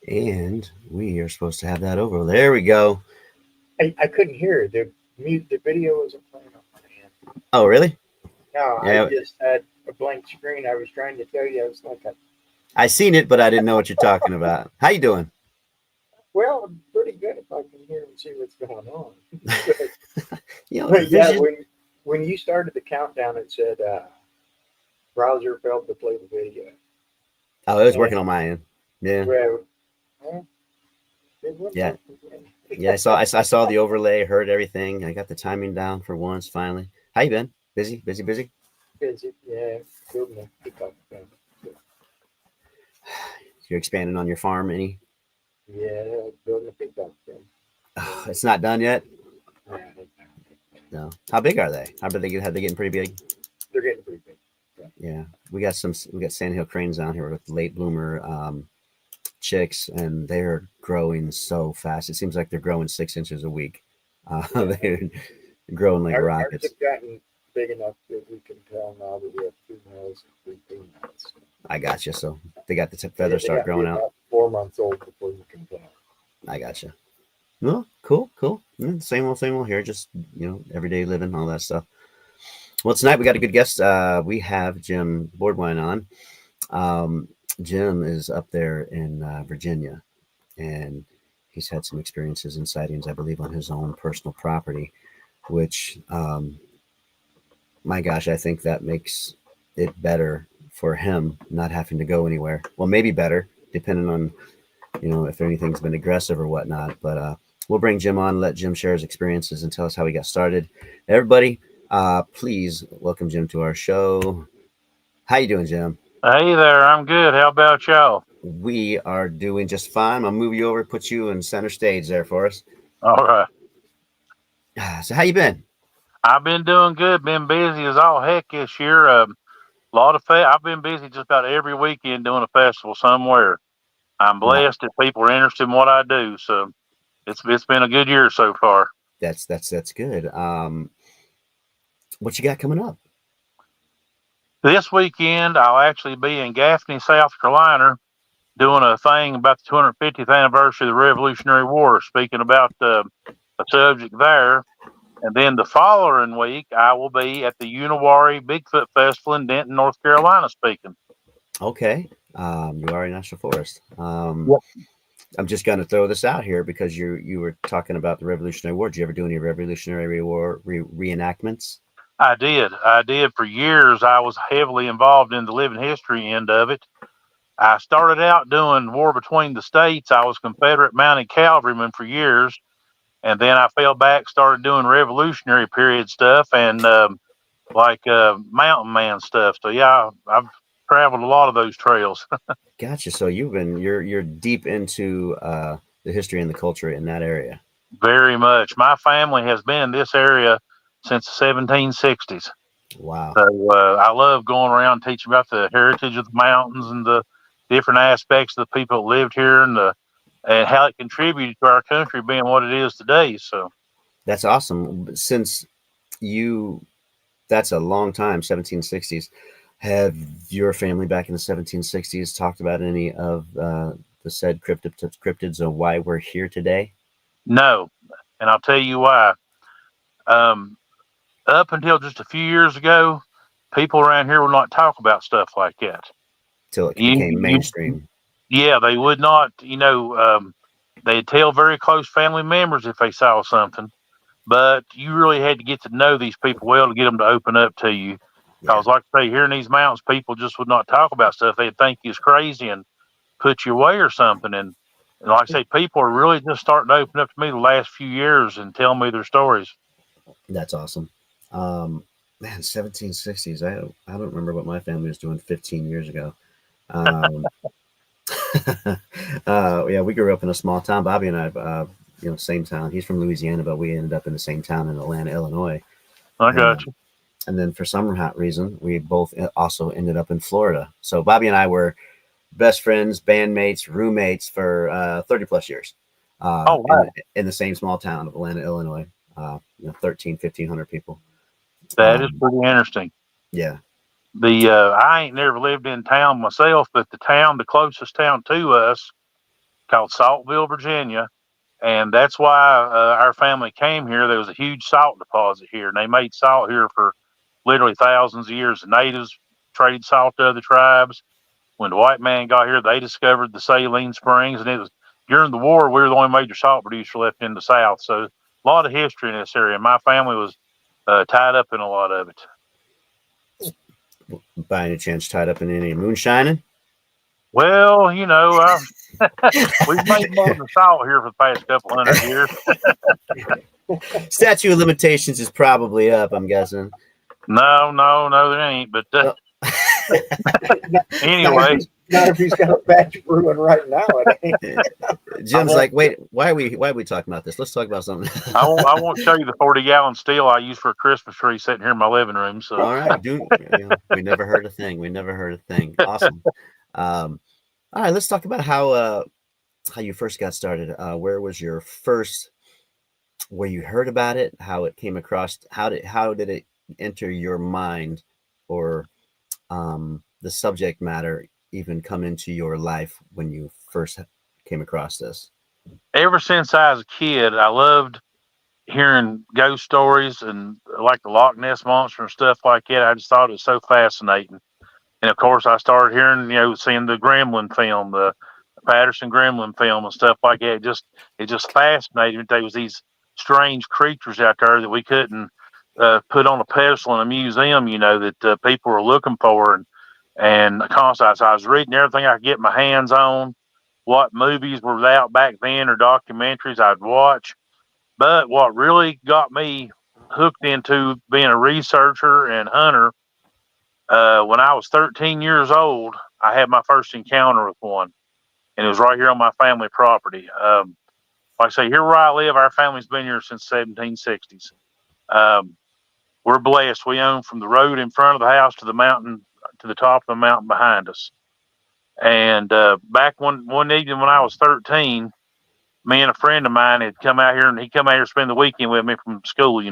And we are supposed to have that over. There we go. I couldn't hear the video wasn't playing on my end. Oh, really? No, I Yeah, just had a blank screen. I was trying to tell you. I was like, I seen it, but I didn't know what you're talking about. How you doing? well, I'm pretty good if I can hear and see what's going on. but, but yeah, Vision. when you started the countdown, it said browser failed to play the video. Oh, it was And working on my end. Yeah, well, well it wouldn't yeah, work again. yeah. I saw the overlay, heard everything. I got the timing down for once finally. How you been? Busy, busy, busy. Because yeah, building a pickup thing. So, You're expanding on your farm, any? yeah, building a pickup thing. Oh, And, it's not done yet. yeah, No. How big are they? How big they get? Have they getting pretty big? they're getting pretty big. Yeah. Yeah, we got some. We got sandhill cranes down here with late bloomer chicks, and they're growing so fast. It seems like they're growing 6 inches a week. Yeah. They're growing like Ours rockets. have gotten big enough that we can tell now that we have two males and three females. I got you. So they got the Yeah, feathers they start got to be growing out. about 4 months old before you can tell. I got you. Well, cool, cool. Yeah, same old here. Just everyday living, all that stuff. Well, tonight we got a good guest. We have Jim Bordwine on. Um, Jim is up there in Virginia, and he's had some experiences and sightings, I believe, on his own personal property. Which, my gosh, I think that makes it better for him not having to go anywhere. Well, maybe better, depending on if anything's been aggressive or whatnot. But we'll bring Jim on, let Jim share his experiences and tell us how he got started. Everybody, please welcome Jim to our show. How you doing, Jim? Hey there, I'm good. How about y'all? We are doing just fine. I'll move you over, put you in center stage there for us. All right. So how you been? I've been doing good. Been busy as all heck this year. I've been busy just about every weekend doing a festival somewhere. I'm Not blessed that people are interested in what I do. So it's been a good year so far. that's good. What you got coming up? This weekend I'll actually be in Gaffney, South Carolina, doing a thing about the 250th anniversary of the Revolutionary War, speaking about a subject there. And then the following week, I will be at the Unawari Bigfoot Festival in Denton, North Carolina, speaking. Okay. You are in National Forest. Yep. I'm just going to throw this out here because you were talking about the Revolutionary War. Did you ever do any Revolutionary War reenactments? I did. I did for years. I was heavily involved in the living history end of it. I started out doing War Between the States. I was Confederate mounted cavalryman for years. And then I fell back, started doing Revolutionary period stuff and mountain man stuff. So, yeah, I've traveled a lot of those trails. Gotcha. So you're deep into the history and the culture in that area. Very much. My family has been in this area since the 1760s. Wow. So I love going around teaching about the heritage of the mountains and the different aspects of the people that lived here and how it contributed to our country being what it is today. So That's awesome. Since you, that's a long time, 1760s. Have your family back in the 1760s talked about any of the said cryptids or why we're here today? no, and I'll tell you why. Um, Up until just a few years ago, people around here would not talk about stuff like that. Till it You, became you, mainstream. yeah, they would not. They'd tell very close family members if they saw something, but you really had to get to know these people well to get them to open up to you. Yeah, Because, like I say, here in these mountains, people just would not talk about stuff. They'd think you was crazy and put you away or something. And like I say, people are really just starting to open up to me the last few years and tell me their stories. that's awesome. Man, 1760s. I don't remember what my family was doing 15 years ago. Um, yeah, we grew up in a small town. Bobby and I, same town. He's from Louisiana, but we ended up in the same town in Atlanta, Illinois. I And got you. and then for some hot reason, we both also ended up in Florida. So Bobby and I were best friends, bandmates, roommates for 30 plus years Oh, in wow. the same small town of Atlanta, Illinois. 13, 1,500 people. That is Um, pretty interesting. yeah. I ain't never lived in town myself, but the closest town to us, called Saltville, Virginia. And that's why our family came here. There was a huge salt deposit here, and they made salt here for literally thousands of years. The natives traded salt to other tribes. When the white man got here, they discovered the saline springs, and it was during the war we were the only major salt producer left in the South. So a lot of history in this area. My family was tied up in a lot of it. By any chance, tied up in any moonshining? Well, we've made more than salt here for the past couple hundred years. Statute of limitations is probably up, I'm guessing. No, there ain't. But anyway, not if he's got a batch brewing right now. It ain't. Jim's like, wait, why are we talking about this? Let's talk about something. I won't show you the 40-gallon steel I use for a Christmas tree sitting here in my living room. So all right, we never heard a thing. Awesome. All right, let's talk about how you first got started. Where was your first? Where you heard about it? How it came across? How did it enter your mind, or the subject matter even come into your life when you first came across this? Ever since I was a kid, I loved hearing ghost stories and like the Loch Ness Monster and stuff like that. I just thought it was so fascinating. And of course, I started hearing, seeing the Gremlin film, the Patterson Gremlin film, and stuff like that. It just fascinated me. There was these strange creatures out there that we couldn't put on a pedestal in a museum, that people were looking for. And constantly, I was reading everything I could get my hands on, what movies were out back then or documentaries I'd watch. But what really got me hooked into being a researcher and hunter, when I was 13 years old, I had my first encounter with one, and it was right here on my family property. Like I say, here where I live, our family's been here since 1760s. We're blessed. We own from the road in front of the house to the mountain, to the top of the mountain behind us. And back one evening when I was 13, me and a friend of mine had come out here, and he come out here to spend the weekend with me from school,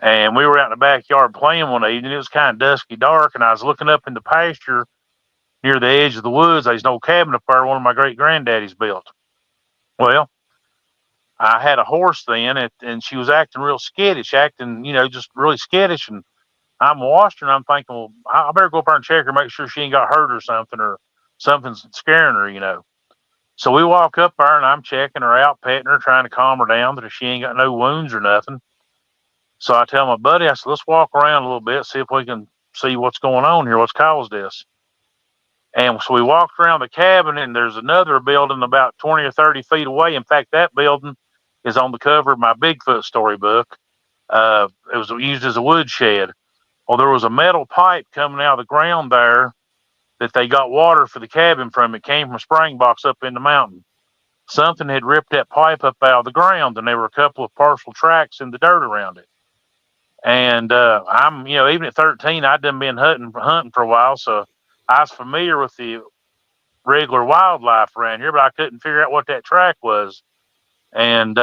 And we were out in the backyard playing one evening. It was kind of dusky dark, and I was looking up in the pasture near the edge of the woods. There's an old cabin up there one of my great granddaddies built. Well, I had a horse then, and she was acting real skittish, just really skittish. And I'm watching her, and I'm thinking, well, I better go up there and check her, make sure she ain't got hurt or something's scaring her. So we walk up there, and I'm checking her out, petting her, trying to calm her down, that she ain't got no wounds or nothing. So I tell my buddy, I said, let's walk around a little bit, see if we can see what's going on here, what's caused this. And so we walked around the cabin, and there's another building about 20 or 30 feet away. In fact, that building is on the cover of my Bigfoot storybook. It was used as a woodshed. Well, there was a metal pipe coming out of the ground there that they got water for the cabin from. It came from a spring box up in the mountain. Something had ripped that pipe up out of the ground, and there were a couple of partial tracks in the dirt around it. And I'm, even at 13, I'd done been hunting for a while, so I was familiar with the regular wildlife around here, but I couldn't figure out what that track was. And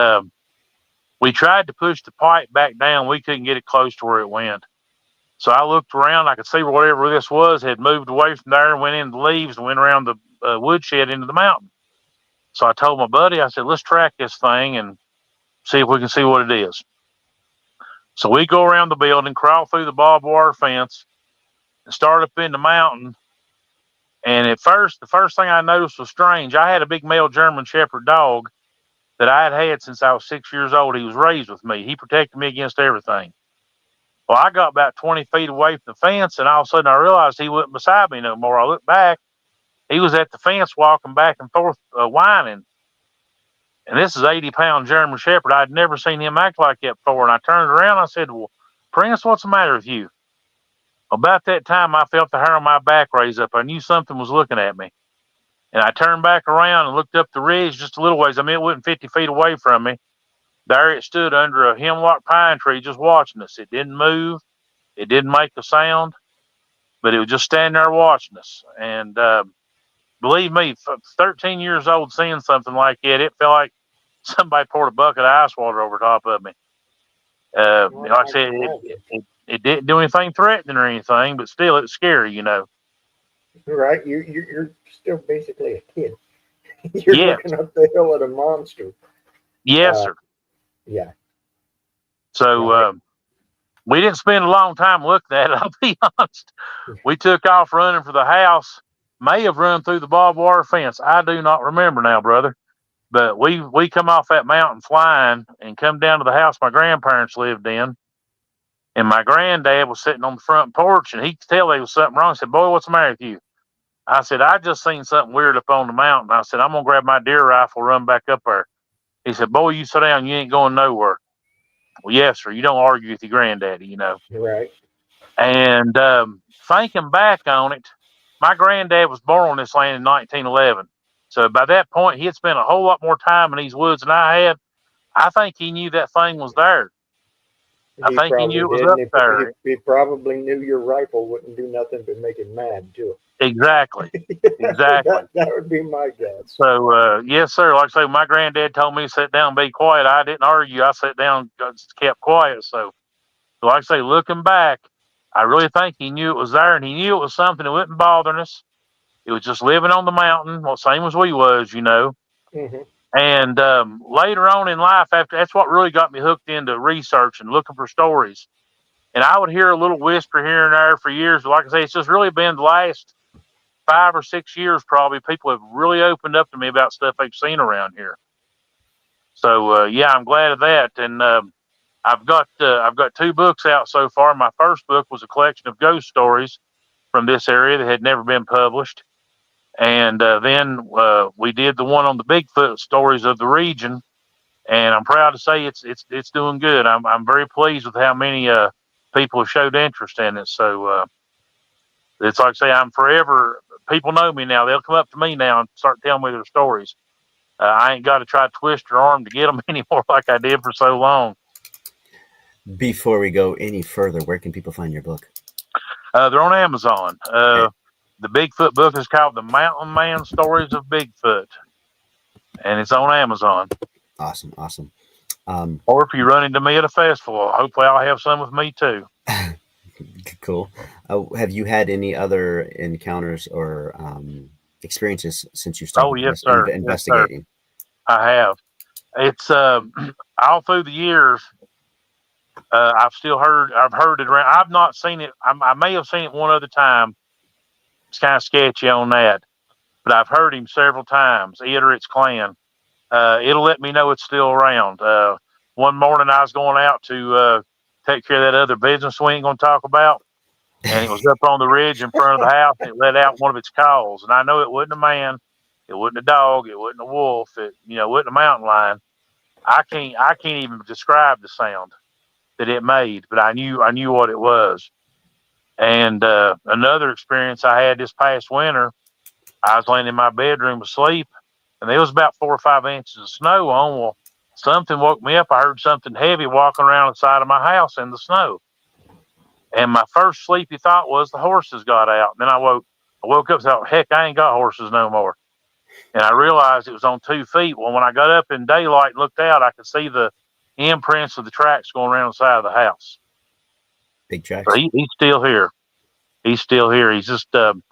we tried to push the pipe back down. We couldn't get it close to where it went. So I looked around. I could see whatever this was had moved away from there and went into the leaves and went around the woodshed into the mountain. So I told my buddy, I said, let's track this thing and see if we can see what it is. So we go around the building, crawl through the barbed wire fence, and start up in the mountain. And at first, the first thing I noticed was strange. I had a big male German Shepherd dog that I had since I was 6 years old. He was raised with me. He protected me against everything. Well, I got about 20 feet away from the fence, and all of a sudden I realized he wasn't beside me no more. I looked back. He was at the fence walking back and forth, whining. And this is 80-pound German Shepherd. I'd never seen him act like that before. And I turned around. I said, well, Prince, what's the matter with you? About that time, I felt the hair on my back raise up. I knew something was looking at me. And I turned back around and looked up the ridge just a little ways. I mean, it wasn't 50 feet away from me. There it stood under a hemlock pine tree just watching us. It didn't move. It didn't make a sound. But it was just standing there watching us. And believe me, 13 years old, seeing something like that, it felt like somebody poured a bucket of ice water over top of me. Like I said, it didn't do anything threatening or anything, but still, it's scary, Right, you're still basically a kid. You're Yes. looking up the hill at a monster. Yes, sir. Yeah. So Right. we didn't spend a long time looking at it. I'll be honest. We took off running for the house. May have run through the barbed wire fence. I do not remember now, brother. But we come off that mountain flying and come down to the house my grandparents lived in. And my granddad was sitting on the front porch, and he could tell there was something wrong. He said, "Boy, what's the matter with you?" I said, "I just seen something weird up on the mountain." I said, "I'm gonna grab my deer rifle, run back up there." He said, "Boy, you sit down. You ain't going nowhere." Well, yes, sir. You don't argue with your granddaddy, you know. Right. And thinking back on it, my granddad was born on this land in 1911. So by that point, he had spent a whole lot more time in these woods than I had. I think he knew that thing was there. I He think he probably knew it was did, and up there. he probably knew your rifle wouldn't do nothing but make him mad too. Exactly. Exactly. That would be my guess. So, yes, sir. Like I say, my granddad told me to sit down and be quiet. I didn't argue. I sat down, just kept quiet. So, like I say, looking back, I really think he knew it was there, and he knew it was something that wasn't bothering us. It was just living on the mountain, well, same as we was, you know. Hmm. And later on in life, after that's what really got me hooked into research and looking for stories. And I would hear a little whisper here and there for years. But like I say, it's just really been the last 5 or 6 years, probably. People have really opened up to me about stuff they've seen around here. So yeah, I'm glad of that. And I've got 2 books out so far. My first book was a collection of ghost stories from this area that had never been published. And then we did the one on the Bigfoot stories of the region, and I'm proud to say it's doing good. I'm very pleased with how many people have showed interest in it. So it's like I say, I'm forever. People know me now. They'll come up to me now and start telling me their stories. I ain't got to try to twist their arm to get them anymore like I did for so long. Before we go any further, where can people find your book? They're on Amazon. Okay. The Bigfoot book is called The Mountain Man Stories of Bigfoot, and it's on Amazon. Awesome, awesome. Or if you run into me at a festival, hopefully I'll have some with me too. Cool. Have you had any other encounters or experiences since you started Oh yes, sir. investigating? Yes, sir. I have. It's all through the years. I've heard it around. I've not seen it. I may have seen it one other time. It's kind of sketchy on that, but I've heard him several times. It or its clan. It'll let me know it's still around. One morning I was going out to take care of that other business we ain't gonna talk about, and it was up on the ridge in front of the house, and it let out one of its calls. And I know it wasn't a man, it wasn't a dog, it wasn't a wolf, it wasn't a mountain lion. I can't even describe the sound that it made, but I knew what it was. And another experience I had this past winter, I was laying in my bedroom asleep, and there was about 4 or 5 inches of snow on. Well, something woke me up. I heard something heavy walking around the side of my house in the snow. And my first sleepy thought was the horses got out. And then I woke up and thought, heck, I ain't got horses no more. And I realized it was on 2 feet. Well, when I got up in daylight and looked out, I could see the imprints of the tracks going around the side of the house. Big tracks. So he's still here. He's still here. He's just, and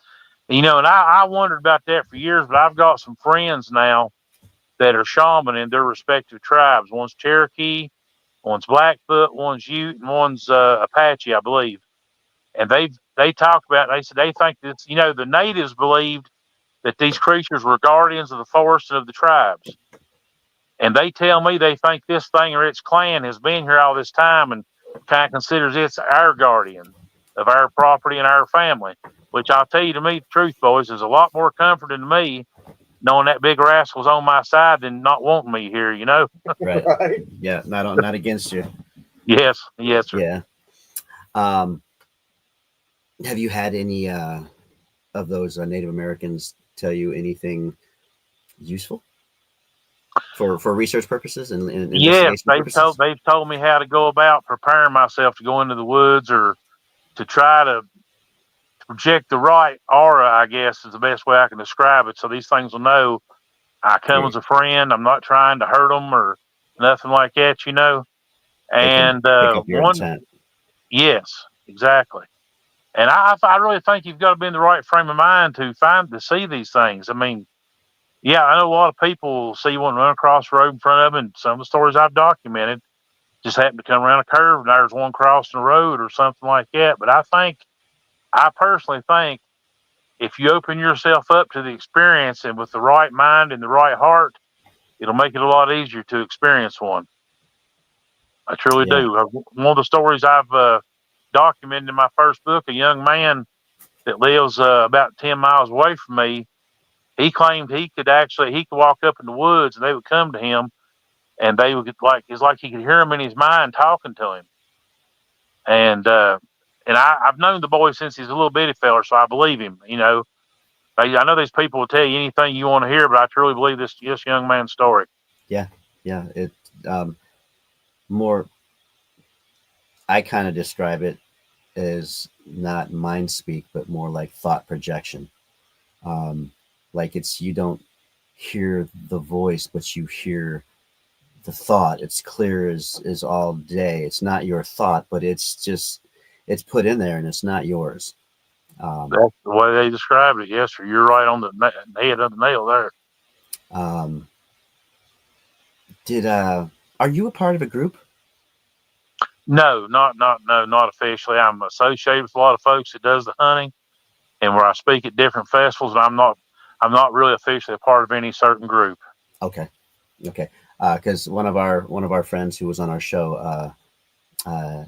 I wondered about that for years, but I've got some friends now that are shaman in their respective tribes. One's Cherokee, one's Blackfoot, one's Ute, and one's Apache, I believe. And they talk about. They said they think that the natives believed that these creatures were guardians of the forest and of the tribes. And they tell me they think this thing or its clan has been here all this time and kind of considers it's our guardian of our property and our family. Which I'll tell you, to me, the truth, boys, is a lot more comforting to me knowing that big rascal's on my side than not wanting me here. Right. Right. Yeah. Not against you. Yes, yes, sir. Yeah. Have you had any of those Native Americans tell you anything useful for research purposes and Yes, investigation purposes? they've told me how to go about preparing myself to go into the woods or to try to project the right aura, I guess is the best way I can describe it. So these things will know I come as a friend. I'm not trying to hurt them or nothing like that. They can And pick up your intent. yes, exactly. And I really think you've got to be in the right frame of mind to see these things. I mean, Yeah, I know a lot of people see one run across the road in front of them, and some of the stories I've documented just happen to come around a curve and there's one crossing the road or something like that. But I personally think if you open yourself up to the experience and with the right mind and the right heart, it'll make it a lot easier to experience one. I truly Yeah. do. One of the stories I've documented in my first book, a young man that lives about 10 miles away from me, he claimed he could walk up in the woods and they would come to him and they would it's like he could hear him in his mind talking to him. And I've known the boy since he's a little bitty feller, so I believe him. I know these people will tell you anything you want to hear, but I truly believe this young man's story. Yeah. Yeah. It um, more. I kind of describe it as not mind speak, but more like thought projection. Um, like it's you don't hear the voice, but you hear the thought. It's clear as all day. It's not your thought, but it's put in there and it's not yours. Um, That's the way they described it. Yes, sir. You're right on the head of the nail there. um, did are you a part of a group? No, not officially. I'm associated with a lot of folks that does the hunting, and where I speak at different festivals. And I'm not really officially a part of any certain group. Okay, okay. Because one of our friends who was on our show, uh,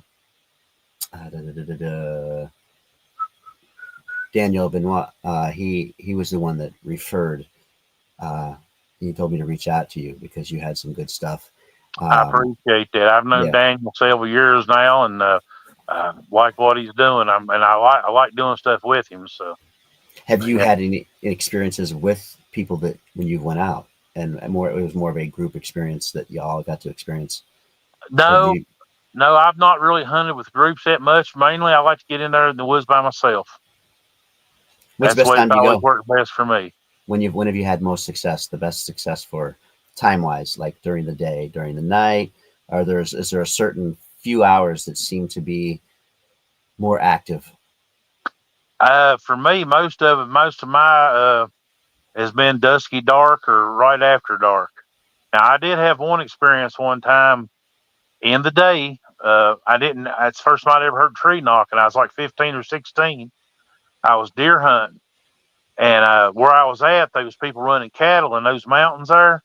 Daniel Benoit, he was the one that referred. Uh, he told me to reach out to you because you had some good stuff. I Um, appreciate that. I've known yeah. Daniel several years now, and like what he's doing. I like doing stuff with him. So Have you yeah. had any experiences with people that when you went out and more it was more of a group experience that you all got to experience? Have No, you? no, I've not really hunted with groups that much. Mainly, I like to get in there in the woods by myself. What's the That's the best way it's time do you always go? worked best for me. When have you had most success? The best success for time wise, like during the day, during the night? Is there a certain few hours that seem to be more active? For me, most of my has been dusky dark or right after dark. Now, I did have one experience one time in the day. I didn't. It's the first time I'd ever heard tree knocking. I was like 15 or 16. I was deer hunting, and where I was at, there was people running cattle in those mountains there.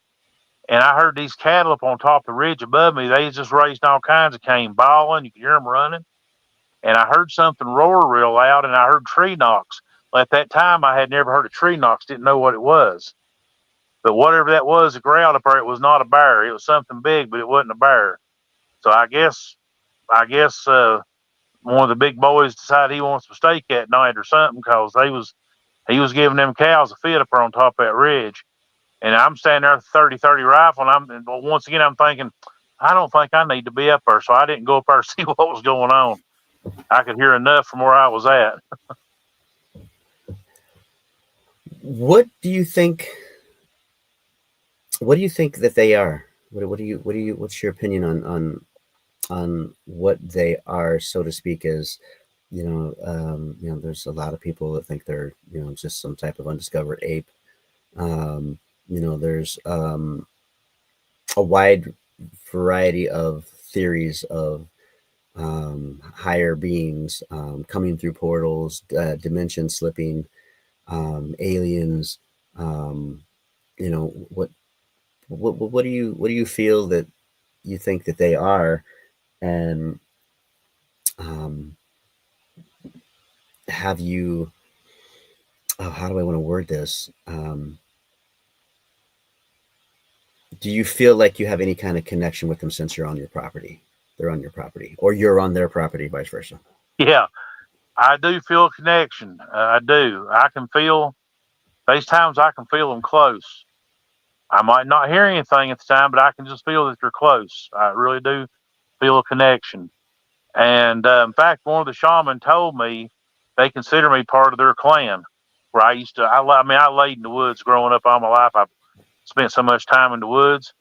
And I heard these cattle up on top of the ridge above me. They just raised all kinds of cane, bawling. You could hear them running. And I heard something roar real loud, and I heard tree knocks. Well, at that time, I had never heard of tree knocks, didn't know what it was. But whatever that was, the growled up there, it was not a bear. It was something big, but it wasn't a bear. So I guess one of the big boys decided he wants to steak that night or something because he was giving them cows a fit up there on top of that ridge. And I'm standing there with a 30-30 rifle, and once again I'm thinking, I don't think I need to be up there, so I didn't go up there to see what was going on. I could hear enough from where I was at. What do you think? What do you think that they are? What's your opinion on what they are, so to speak? As there's a lot of people that think they're just some type of undiscovered ape. There's a wide variety of theories of higher beings coming through portals, dimension slipping, aliens. Um, you know what do you feel that you think that they are, and um, have you? Oh, how do I want to word this? Do you feel like you have any kind of connection with them since you're on your property? They're on your property, or you're on their property, vice versa. Yeah, I do feel a connection. I do. I can feel these times. I can feel them close. I might not hear anything at the time, but I can just feel that they're close. I really do feel a connection. And in fact, one of the shaman told me they consider me part of their clan. Where I used to, I laid in the woods growing up all my life. I've spent so much time in the woods,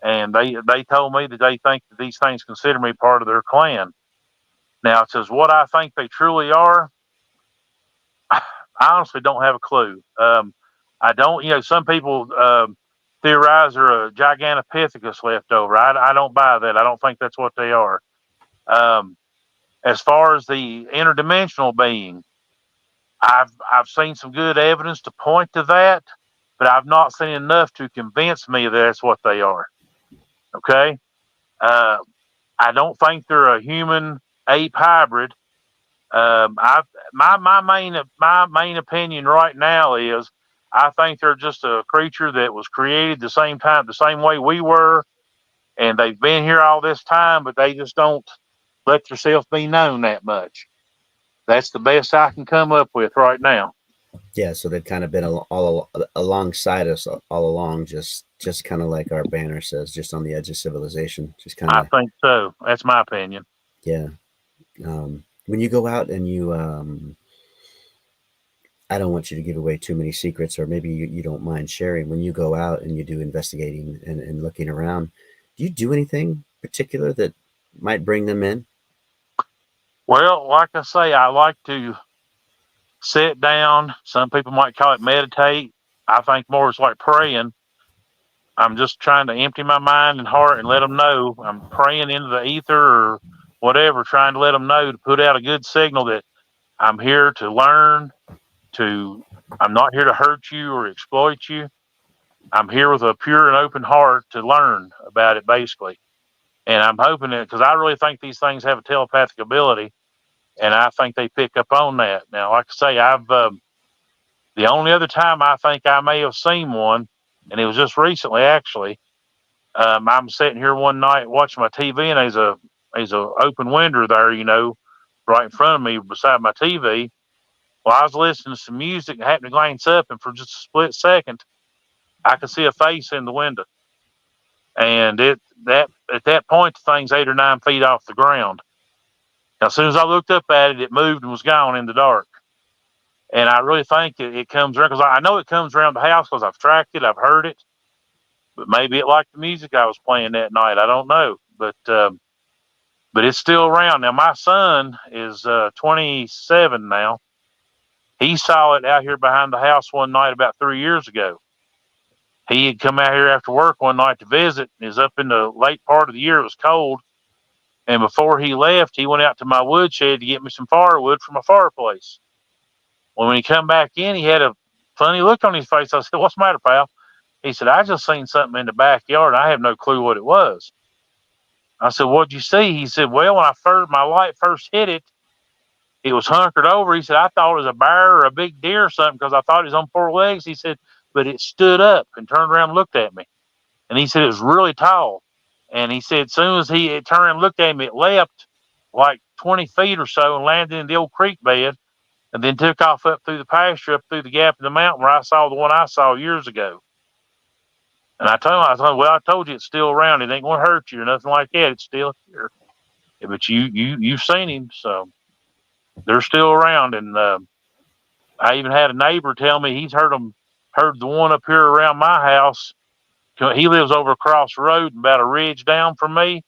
and they told me that they think that these things consider me part of their clan. Now, it says what I think they truly are. I honestly don't have a clue. I don't, some people theorize they're a Gigantopithecus left over. I don't buy that. I don't think that's what they are. Um, as far as the interdimensional being, I've seen some good evidence to point to that, but I've not seen enough to convince me that that's what they are. Okay, uh, I don't think they're a human ape hybrid. I my main opinion right now is I think they're just a creature that was created the same time, the same way we were, and they've been here all this time, but they just don't let themselves be known that much. That's the best I can come up with right now. Yeah, so they've kind of been all alongside us all along, just kind of like our banner says, just on the edge of civilization. Just kind I of, think so. That's my opinion. yeah. When you go out and you, I don't want you to give away too many secrets, or maybe you don't mind sharing. When you go out and you do investigating and looking around, do you do anything particular that might bring them in? Well, like I say, I like to sit down. Some people might call it meditate. I think more it's like praying. I'm just trying to empty my mind and heart and let them know I'm praying into the ether or whatever, trying to let them know to put out a good signal that I'm here to learn, to I'm not here to hurt you or exploit you. I'm here with a pure and open heart to learn about it, basically. And I'm hoping that because I really think these things have a telepathic ability, and I think they pick up on that. Now, like I say, I've the only other time I think I may have seen one, and it was just recently, actually. I'm sitting here one night watching my TV, and there's a open window there, right in front of me beside my TV. Well, I was listening to some music and happened to glance up, and for just a split second, I could see a face in the window. And it that at that point, the thing's 8 or 9 feet off the ground. Now, as soon as I looked up at it, it moved and was gone in the dark. And I really think it comes around because I know it comes around the house because I've tracked it, I've heard it, but maybe it liked the music I was playing that night. I don't know, but it's still around. Now, my son is 27 now. He saw it out here behind the house one night about 3 years ago. He had come out here after work one night to visit. It was up in the late part of the year. It was cold. And before he left, he went out to my woodshed to get me some firewood for my fireplace. Well, when he come back in, he had a funny look on his face. I said, "What's the matter, pal?" He said, "I just seen something in the backyard. I have no clue what it was." I said, "What'd you see?" He said, "Well, when my light first hit it, it was hunkered over." He said, "I thought it was a bear or a big deer or something because I thought it was on four legs." He said, "But it stood up and turned around and looked at me." And he said it was really tall. And he said, as soon as it turned around and looked at me, it leapt like 20 feet or so and landed in the old creek bed and then took off up through the pasture, up through the gap in the mountain where I saw the one I saw years ago. And I told him, "Well, I told you it's still around. It ain't going to hurt you or nothing like that. It's still here." But you've seen him, so they're still around. And I even had a neighbor tell me he's heard the one up here around my house. He lives over across the road and about a ridge down from me.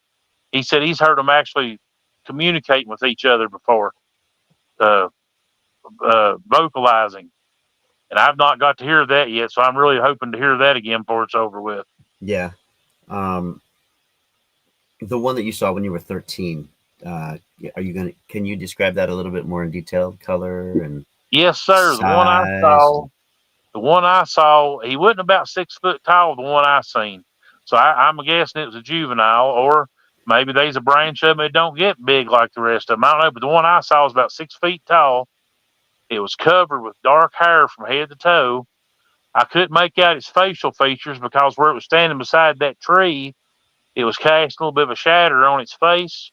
He said he's heard them actually communicating with each other before, uh, vocalizing. And I've not got to hear that yet, so I'm really hoping to hear that again before it's over with. Yeah. Um, the one that you saw when you were 13, can you describe that a little bit more in detail, color and Yes, sir. size? The one I saw, he wasn't about 6 foot tall. The one I seen, so I'm guessing it was a juvenile, or maybe there's a branch of them that don't get big like the rest of them. I don't know, but the one I saw was about 6 feet tall. It was covered with dark hair from head to toe. I couldn't make out its facial features because where it was standing beside that tree, it was casting a little bit of a shadow on its face.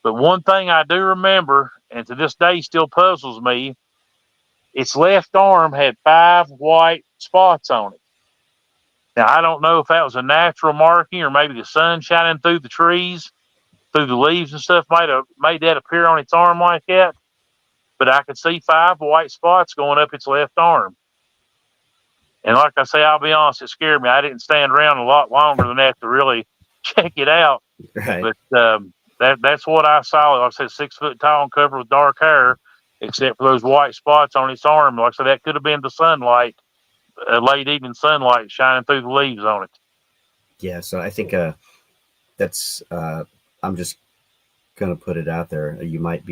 But one thing I do remember, and to this day still puzzles me, its left arm had 5 white spots on it. Now, I don't know if that was a natural marking or maybe the sun shining through the trees, through the leaves and stuff might have made that appear on its arm like that. But I could see 5 white spots going up its left arm. And like I say, I'll be honest, it scared me. I didn't stand around a lot longer than that to really check it out. Right. But that's what I saw. Like I said, 6 foot tall and covered with dark hair, except for those white spots on its arm. Like I said, that could have been the sunlight late evening sunlight shining through the leaves on it. Yeah, so I think that's I'm just gonna put it out there. You might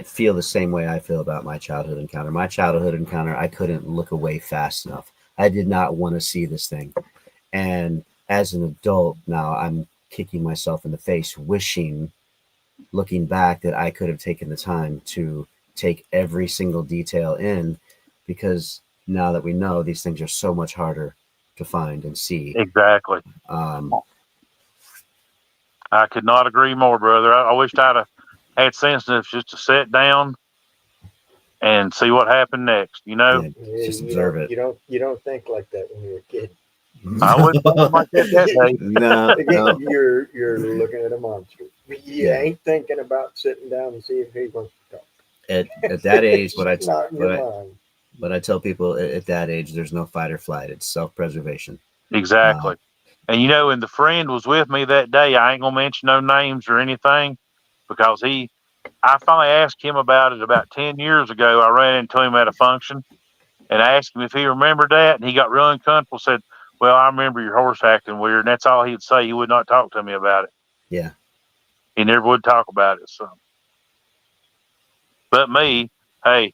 feel the same way I feel about my childhood encounter. My childhood encounter, I couldn't look away fast enough. I did not want to see this thing. And as an adult now, I'm kicking myself in the face, wishing, looking back, that I could have taken the time to take every single detail in, because now that we know, these things are so much harder to find and see. Exactly. Um, I could not agree more, brother. I wished I'd have had sense enough just to sit down and see what happened next. yeah, just observe it. You don't think like that when you're a kid. I wasn't thinking like that day. No, Again, no. you're looking at a monster. You Yeah. ain't thinking about sitting down and see if he wants to talk. At that age, It's not in your mind. what I tell people at that age, there's no fight or flight. It's self-preservation. Exactly. And and the friend was with me that day. I ain't gonna mention no names or anything because I finally asked him about it about 10 years ago. I ran into him at a function and asked him if he remembered that, and he got real uncomfortable. Said, "Well, I remember your horse acting weird," and that's all he'd say. He would not talk to me about it. Yeah. He never would talk about it. So, but me, hey,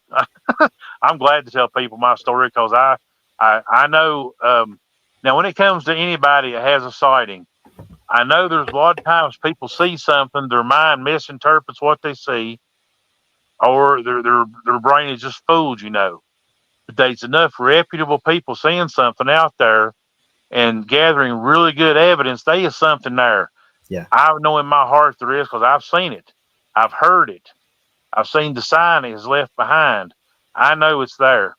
I'm glad to tell people my story because I know. Now, when it comes to anybody that has a sighting, I know there's a lot of times people see something, their mind misinterprets what they see, or their brain is just fooled. But there's enough reputable people seeing something out there and gathering really good evidence. There is something there. Yeah. I know in my heart there is because I've seen it, I've heard it, I've seen the sign it has left behind. I know it's there.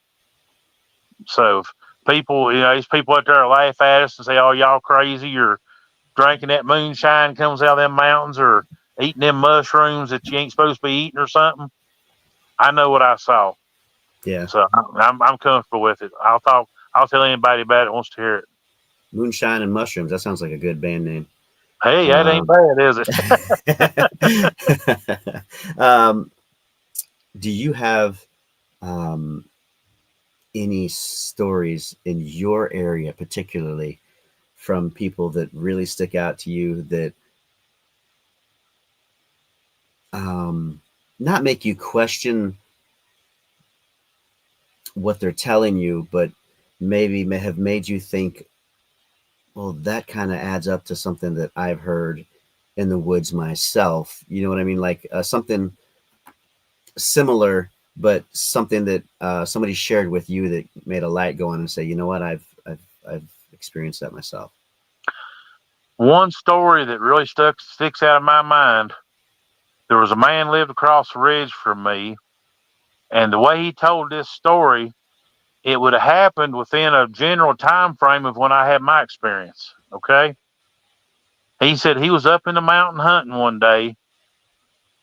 So if people, these people out there laugh at us and say, "Oh, y'all crazy," or drinking that moonshine comes out of them mountains, or eating them mushrooms that you ain't supposed to be eating or something. I know what I saw. Yeah. So I'm comfortable with it. I'll tell anybody about it that wants to hear it. Moonshine and mushrooms. That sounds like a good band name. Hey, that ain't bad, is it? Do you have any stories in your area, particularly from people that really stick out to you, that not make you question what they're telling you, but maybe may have made you think, well, that kind of adds up to something that I've heard in the woods myself. You know what I mean? Like something similar, but something that somebody shared with you that made a light go on and say, you know what, I've experienced that myself. One story that really sticks out of my mind. There was a man lived across the ridge from me, and the way he told this story, it would have happened within a general time frame of when I had my experience. Okay. He said he was up in the mountain hunting one day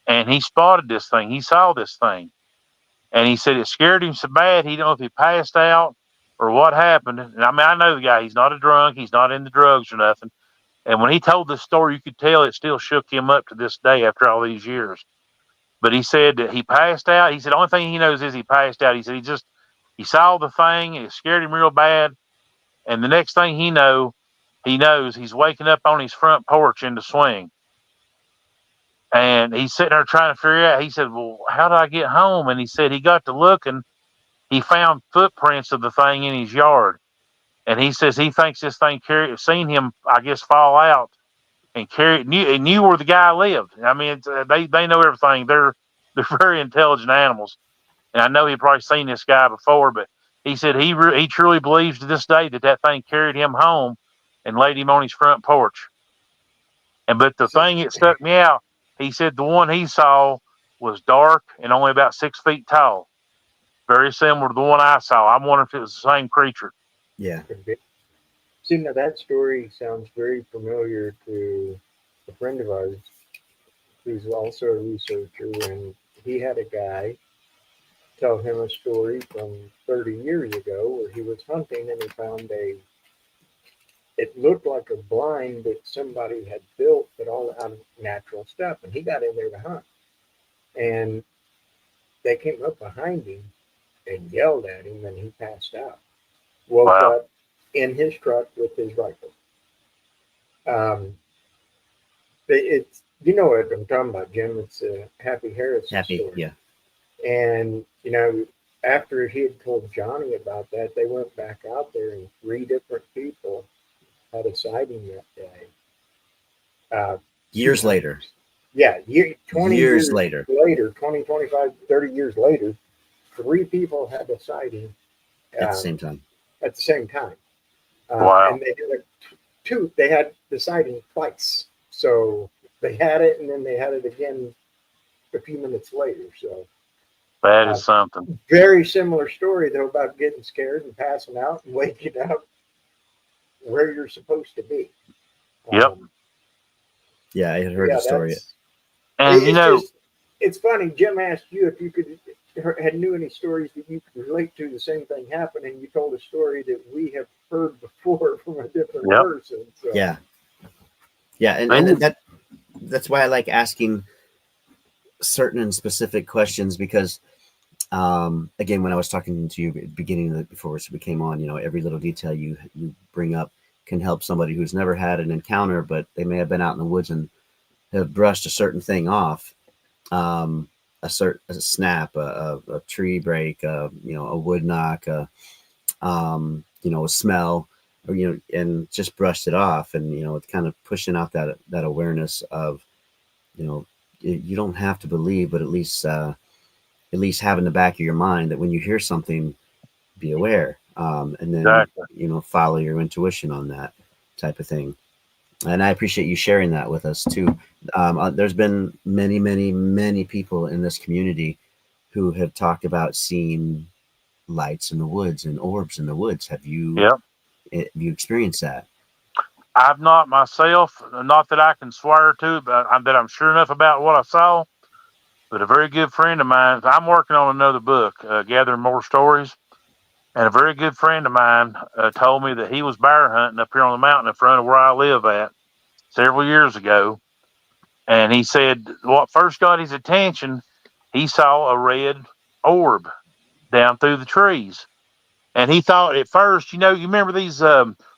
and he spotted this thing. He saw this thing. And he said it scared him so bad he didn't know if he passed out or what happened. And I mean, I know the guy. He's not a drunk. He's not into drugs or nothing. And when he told this story, you could tell it still shook him up to this day after all these years. But he said that he passed out. He said the only thing he knows is he passed out. He said he saw the thing and it scared him real bad. And the next thing he knows he's waking up on his front porch in the swing. And he's sitting there trying to figure out. He said, "Well, how do I get home?" And he said he got to looking. He found footprints of the thing in his yard. And he says he thinks this thing seen him, I guess, fall out and knew where the guy lived. I mean, they know everything. They're very intelligent animals. And I know he'd probably seen this guy before, but he said he truly believes to this day that thing carried him home and laid him on his front porch. But the thing that stuck me out, he said the one he saw was dark and only about 6 feet tall. Very similar to the one I saw. I'm wondering if it was the same creature. Yeah. See, now that story sounds very familiar to a friend of ours who's also a researcher, and he had a guy tell him a story from 30 years ago where he was hunting and he found it looked like a blind that somebody had built, but all out of natural stuff. And he got in there to hunt. And they came up behind him and yelled at him, and he passed out. woke Wow. up in his truck with his rifle. Um, it's you know what I'm talking about, Jim. It's a Happy Harrison Happy, story. yeah. And after he had told Johnny about that, they went back out there, and three different people had a sighting that day. Uh, two Years times. later. Yeah, 20 Years years later. later, 20, 25, 30 years later, three people had a sighting At the um, same time. at the same time. Wow. And they had the sighting twice. So they had it, and then they had it again a few minutes later. So That uh, is something. very similar story, though, about getting scared and passing out and waking up where you're supposed to be. Yep. Um, Yeah, I had heard the yeah, story. And, it's just, it's funny. Jim asked you if you had knew any stories that you could relate to the same thing happening. You told a story that we have heard before from a different yep. person. So. Yeah. Yeah, and, And, and that's why I like asking certain and specific questions because again, when I was talking to you at the beginning of before we came on, every little detail you bring up can help somebody who's never had an encounter, but they may have been out in the woods and have brushed a certain thing off, a snap, a tree break, a wood knock, a smell, or and just brushed it off, and it's kind of pushing out that awareness of, you don't have to believe, but at least have in the back of your mind that when you hear something, be aware, and then exactly. follow your intuition on that type of thing. And I appreciate you sharing that with us too. There's been many, many, many people in this community who have talked about seeing lights in the woods and orbs in the woods. Yep. Have you experienced that? I've not myself, not that I can swear to, but that I'm sure enough about what I saw. But a very good friend of mine, I'm working on another book, gathering more stories. And a very good friend of mine told me that he was bear hunting up here on the mountain in front of where I live at several years ago. And he said what first got his attention, he saw a red orb down through the trees. And he thought at first, you remember these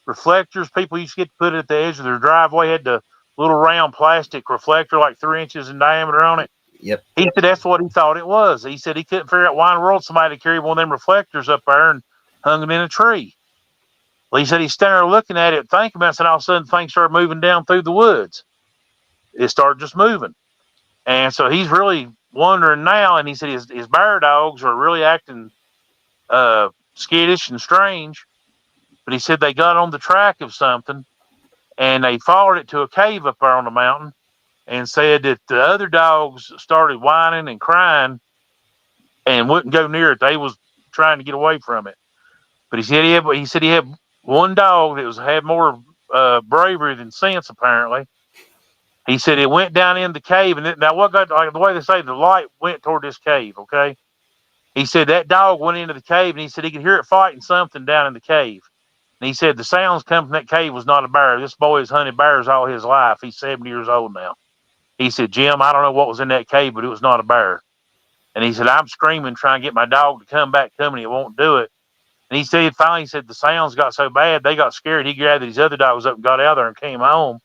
reflectors people used to get to put at the edge of their driveway, had the little round plastic reflector like 3 inches in diameter on it. Yep. He said that's what he thought it was. He said he couldn't figure out why in the world somebody carried one of them reflectors up there and hung it in a tree. Well, he said he's standing there looking at it, thinking about it, and all of a sudden things started moving down through the woods. It started just moving. And so he's really wondering now, and he said his bear dogs are really acting skittish and strange. But he said they got on the track of something and they followed it to a cave up there on the mountain, and said that the other dogs started whining and crying and wouldn't go near it. They was trying to get away from it. But he said he had one dog that had more bravery than sense apparently. He said it went down in the cave, and now what got like the way they say the light went toward this cave. Okay, he said that dog went into the cave, and he said he could hear it fighting something down in the cave. And he said the sounds coming from that cave was not a bear. This boy has hunted bears all his life. He's 70 years old now. He said, Jim, I don't know what was in that cave, but it was not a bear. And he said, I'm screaming, trying to get my dog to come back to me, and it won't do it. And he said, finally, he said the sounds got so bad, they got scared. He gathered his other dogs up and got out there and came home.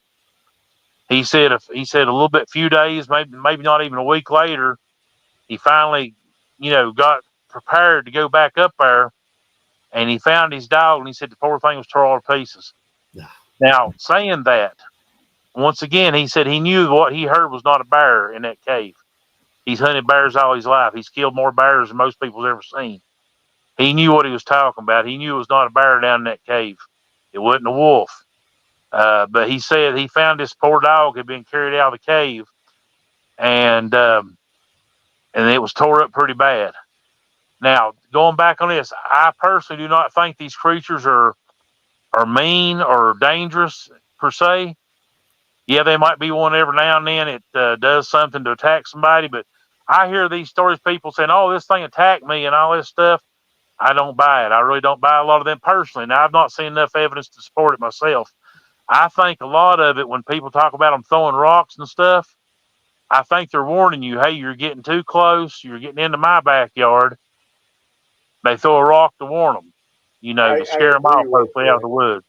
He said a little bit, few days, maybe not even a week later, he finally, got prepared to go back up there, and he found his dog, and he said the poor thing was tore all to pieces. Now, saying that, once again, he said he knew what he heard was not a bear in that cave. He's hunted bears all his life. He's killed more bears than most people's ever seen. He knew what he was talking about. He knew it was not a bear down in that cave. It wasn't a wolf. But he said he found this poor dog had been carried out of the cave, and it was tore up pretty bad. Now, going back on this, I personally do not think these creatures are mean or dangerous per se. Yeah, they might be one every now and then. It does something to attack somebody, but I hear these stories, people saying, "Oh, this thing attacked me" and all this stuff. I don't buy it. I really don't buy a lot of them personally. Now, I've not seen enough evidence to support it myself. I think a lot of it, when people talk about them throwing rocks and stuff, I think they're warning you, hey, you're getting too close. You're getting into my backyard. They throw a rock to warn them. to I scare them agree off, with hopefully, out of you. the woods.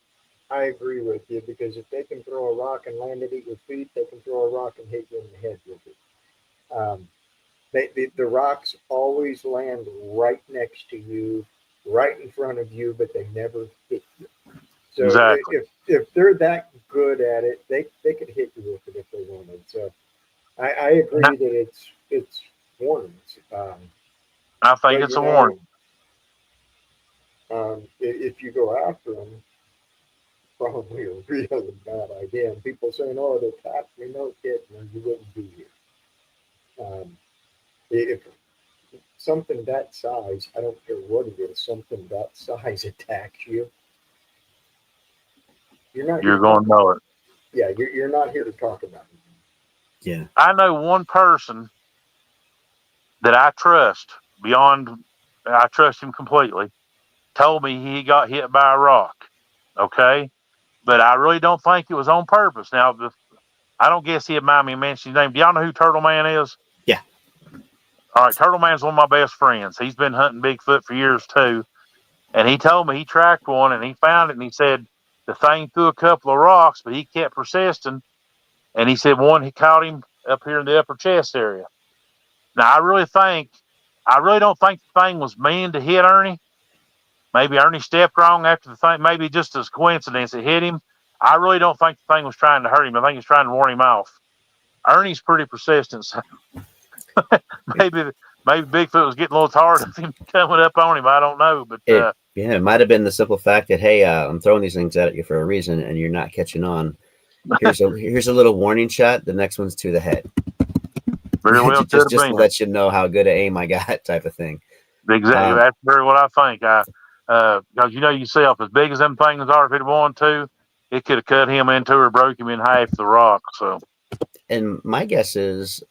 I agree with you because if they can throw a rock and land it at your feet, they can throw a rock and hit you in the head with it. The rocks always land right next to you, right in front of you, but they never hit you. So Exactly. if they're that good at it, they could hit you with it if they wanted. So I And agree that it's warnings. I think But it's a warning. if you go after them, probably a really bad idea. And people saying, "Oh, they attacked me," no kidding, or you wouldn't be here. Um, if something that size, I don't care what it is, something that size attacks you, you're not here You're to going talk to about know it. it. Yeah, you're not here to talk about it. Yeah. I know one person that I trust beyond, I trust him completely, told me he got hit by a rock. Okay. But I really don't think it was on purpose. Now, I don't guess he'd mind me mentioning his name. Do y'all know who Turtle Man is? Yeah. All right. Turtle Man's one of my best friends. He's been hunting Bigfoot for years too. And he told me he tracked one and he found it and he said the thing threw a couple of rocks, but he kept persisting. And he said one, he caught him up here in the upper chest area. Now, I really don't think the thing was mean to hit Ernie. Maybe Ernie stepped wrong after the thing. Maybe just as coincidence it hit him. I really don't think the thing was trying to hurt him. I think it's trying to warn him off. Ernie's pretty persistent. So maybe maybe Bigfoot was getting a little tired of him coming up on him. I don't know, but It might have been the simple fact that, hey, I'm throwing these things at you for a reason, and you're not catching on. Here's a little warning shot. The next one's to the head. very well could have Just to been. let you know how good an aim I got, type of thing. Exactly. Um, That's very what I think. Because you know yourself, as big as them things are, if it wanted to, it could have cut him into or broke him in half the rock. So and my guess is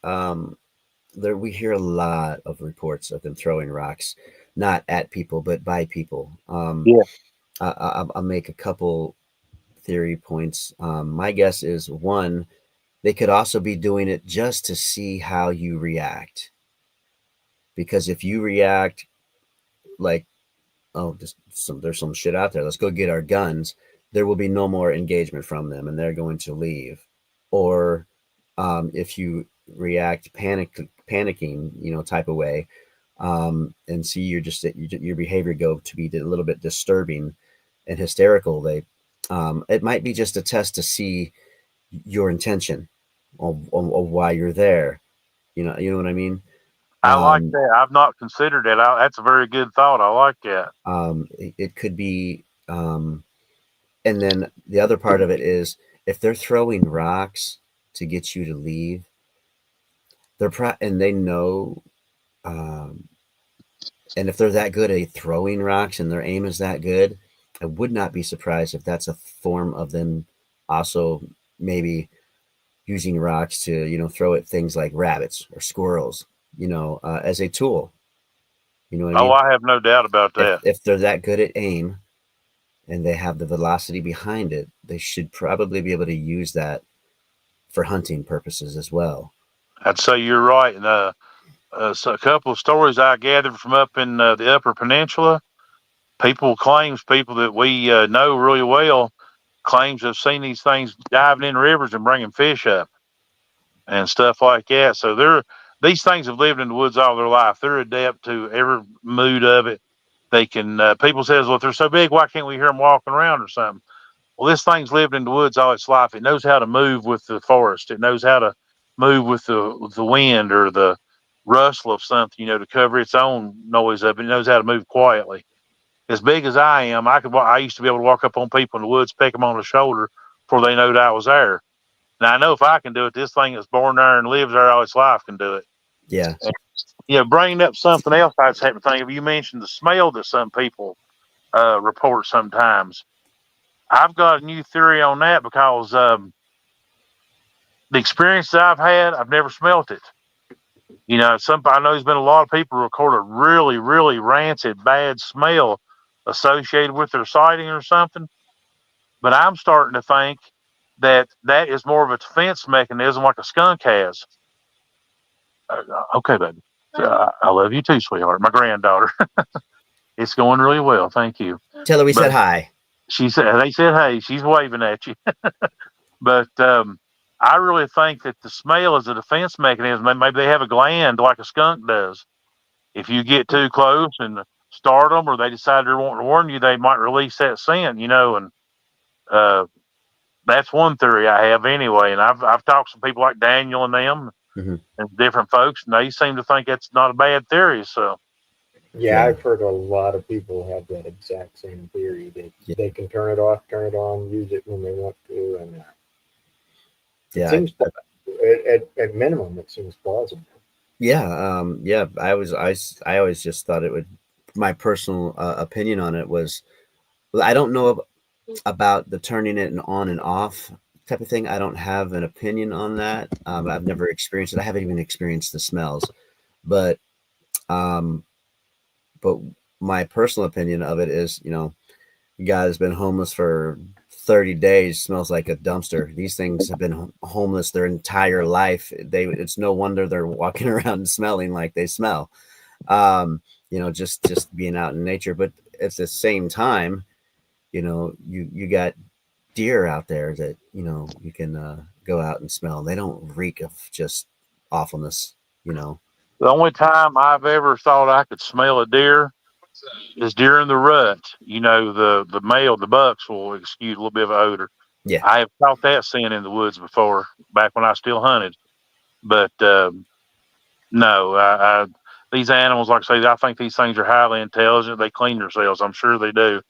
there we hear a lot of reports of them throwing rocks, not at people but by people. yeah, I'll make a couple theory points. My guess is one, they could also be doing it just to see how you react. Because if you react like, oh, there's some shit out there, let's go get our guns, there will be no more engagement from them, and they're going to leave. Or if you react panicking, type of way, and see your behavior go to be a little bit disturbing and hysterical, it might be just a test to see your intention of why you're there. You know what I mean. I like Um, that. I've not considered that. That's a very good thought. I like that. it could be, and then the other part of it is if they're throwing rocks to get you to leave, and they know, um, and if they're that good at throwing rocks and their aim is that good, I would not be surprised if that's a form of them also maybe using rocks to throw at things like rabbits or squirrels, as a tool. You know what I Oh, mean? I have no doubt about If that. if they're that good at aim and they have the velocity behind it, they should probably be able to use that for hunting purposes as well. I'd say you're right. And so a couple of stories I gathered from up in the Upper Peninsula. People that we know really well claims have seen these things diving in rivers and bringing fish up and stuff like that. So these things have lived in the woods all their life. They're adept to every mood of it. They can. People says, well, if they're so big, why can't we hear them walking around or something? Well, this thing's lived in the woods all its life. It knows how to move with the forest. It knows how to move with the wind or the rustle of something, to cover its own noise up. It knows how to move quietly. As big as I am, I used to be able to walk up on people in the woods, peck them on the shoulder before they know that I was there. Now I know if I can do it, this thing that's born there and lives there all its life can do it. Yeah, And, bringing up something else I just happened to think of. You mentioned the smell that some people report sometimes. I've got a new theory on that because the experience that I've had, I've never smelt it. I know there's been a lot of people record a really, really rancid, bad smell associated with their sighting or something. But I'm starting to think that is more of a defense mechanism, like a skunk has. Okay, baby. I love you too, sweetheart. My granddaughter. It's going really well. Thank you. Tell her we said But hi. they said, hey, she's waving at you. But I really think that the smell is a defense mechanism. Maybe they have a gland like a skunk does. If you get too close and start them, or they decide they're wanting to warn you, they might release that scent, and uh, that's one theory I have anyway. And I've talked to some people like Daniel and them Mm-hmm. and different folks, and they seem to think that's not a bad theory. So Yeah, I've heard a lot of people have that exact same theory that they can turn it off, turn it on, use it when they want to, and it seems at minimum it seems plausible. Yeah. I always just thought it would. My personal opinion on it was, I don't know about the turning it on and off type of thing. I don't have an opinion on that. I've never experienced it. I haven't even experienced the smells, but um, but my personal opinion of it is, the guy has been homeless for 30 days, smells like a dumpster. These things have been homeless their entire life. It's no wonder they're walking around smelling like they smell. Just being out in nature. But at the same time, you got deer out there that you can go out and smell. They don't reek of just awfulness. the only time I've ever thought I could smell a deer is during the rut. The bucks will exude a little bit of odor. Yeah, I have caught that scent in the woods before, back when I still hunted. But no, these animals, like I say, I think these things are highly intelligent. They clean themselves. I'm sure they do.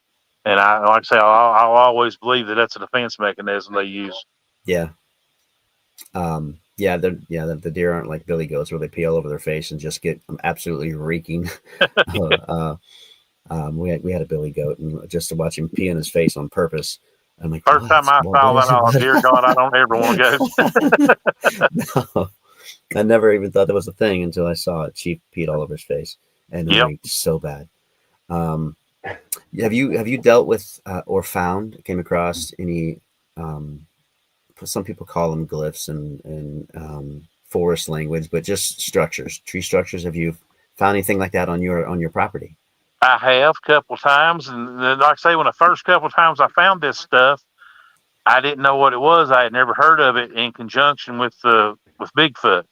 And like I say, I'll always believe that that's a defense mechanism they use. yeah. The deer aren't like billy goats where they pee all over their face and just get absolutely reeking. uh, we had a billy goat, and just to watch him pee in his face on purpose, I'm like, First time I saw that, oh dear God, I don't ever want to go. No, I never even thought that was a thing until I saw it. Chief peed all over his face, and it Yep. reeked so bad. Have you dealt with or came across any? Some people call them glyphs and forest language, but just structures, tree structures. Have you found anything like that on your property? I have a couple times, and then, like I say, when the first couple times I found this stuff, I didn't know what it was. I had never heard of it in conjunction with Bigfoot.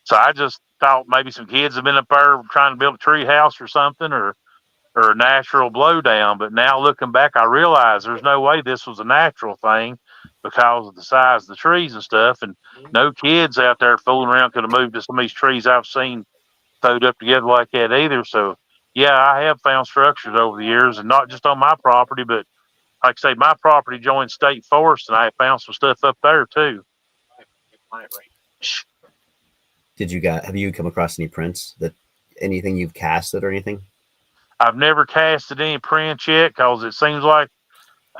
So I just thought maybe some kids have been up there trying to build a tree house or something, or a natural blowdown. But now looking back, I realize there's no way this was a natural thing because of the size of the trees and stuff. And no kids out there fooling around could have moved to some of these trees I've seen sewed up together like that either. So yeah, I have found structures over the years, and not just on my property, but like I say, my property joins state forest, and I have found some stuff up there too. Have you come across any prints, that anything you've casted or anything? I've never casted any prints yet because it seems like,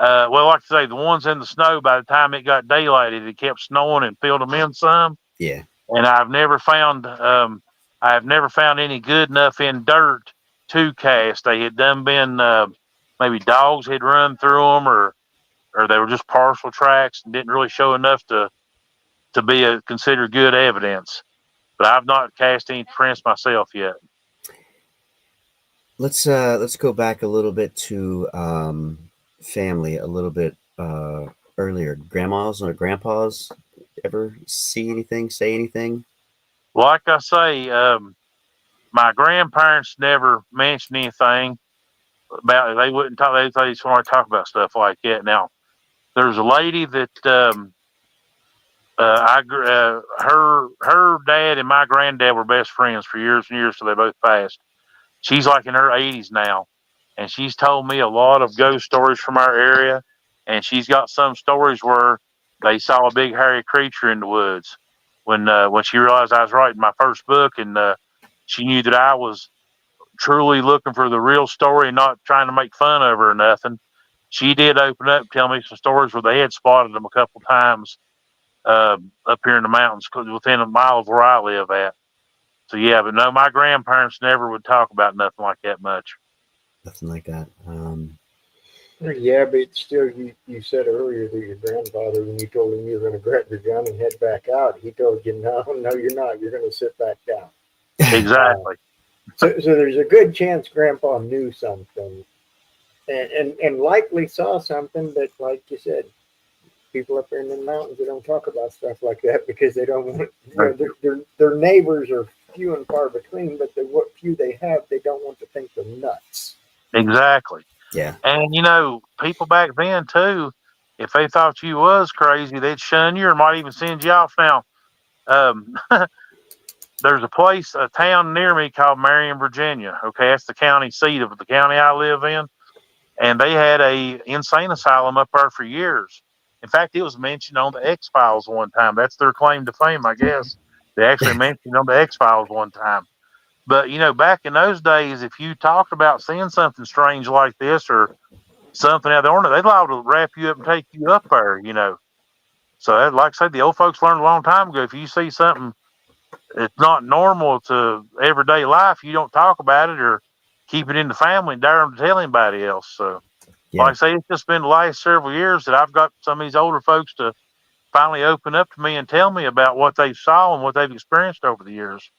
like I say, the ones in the snow, by the time it got daylight, it kept snowing and filled them in some. Yeah. And I've never found any good enough in dirt to cast. They had been maybe dogs had run through them, or they were just partial tracks and didn't really show enough to be considered good evidence. But I've not cast any prints myself yet. Let's go back a little bit to family, a little bit earlier. Grandmas or grandpas ever see anything, say anything? Like I say, my grandparents never mentioned anything about it. They wouldn't talk. They just want to talk about stuff like that. Now, there's a lady that her dad and my granddad were best friends for years and years, so they both passed. She's like in her 80s now, and she's told me a lot of ghost stories from our area. And she's got some stories where they saw a big hairy creature in the woods. When she realized I was writing my first book, and she knew that I was truly looking for the real story and not trying to make fun of her or nothing, she did open up and tell me some stories where they had spotted them a couple times up here in the mountains within a mile of where I live at. So yeah, but no, my grandparents never would talk about nothing like that much. Nothing like that. Yeah, but still, you said earlier that your grandfather, when you told him you were going to grab your gun and head back out, he told you, no, you're not. You're going to sit back down. Exactly. So there's a good chance Grandpa knew something and likely saw something, but like you said, people up there in the mountains, they don't talk about stuff like that because they don't want, their neighbors are few and far between, but the what few they have, they don't want to think they're nuts. Exactly. Yeah. And people back then too, if they thought you was crazy, they'd shun you or might even send you off. Now, um, there's a town near me called Marion, Virginia. Okay, that's the county seat of the county I live in, and they had a insane asylum up there for years. In fact, it was mentioned on the X Files one time. That's their claim to fame, I guess. They actually mentioned on the X Files one time. But back in those days, if you talked about seeing something strange like this or something out of the ordinary, they'd liable to wrap you up and take you up there. So, like I said, the old folks learned a long time ago. If you see something it's not normal to everyday life, you don't talk about it or keep it in the family and dare them to tell anybody else. So, Yeah. like I say, it's just been the last several years that I've got some of these older folks to finally open up to me and tell me about what they saw and what they've experienced over the years.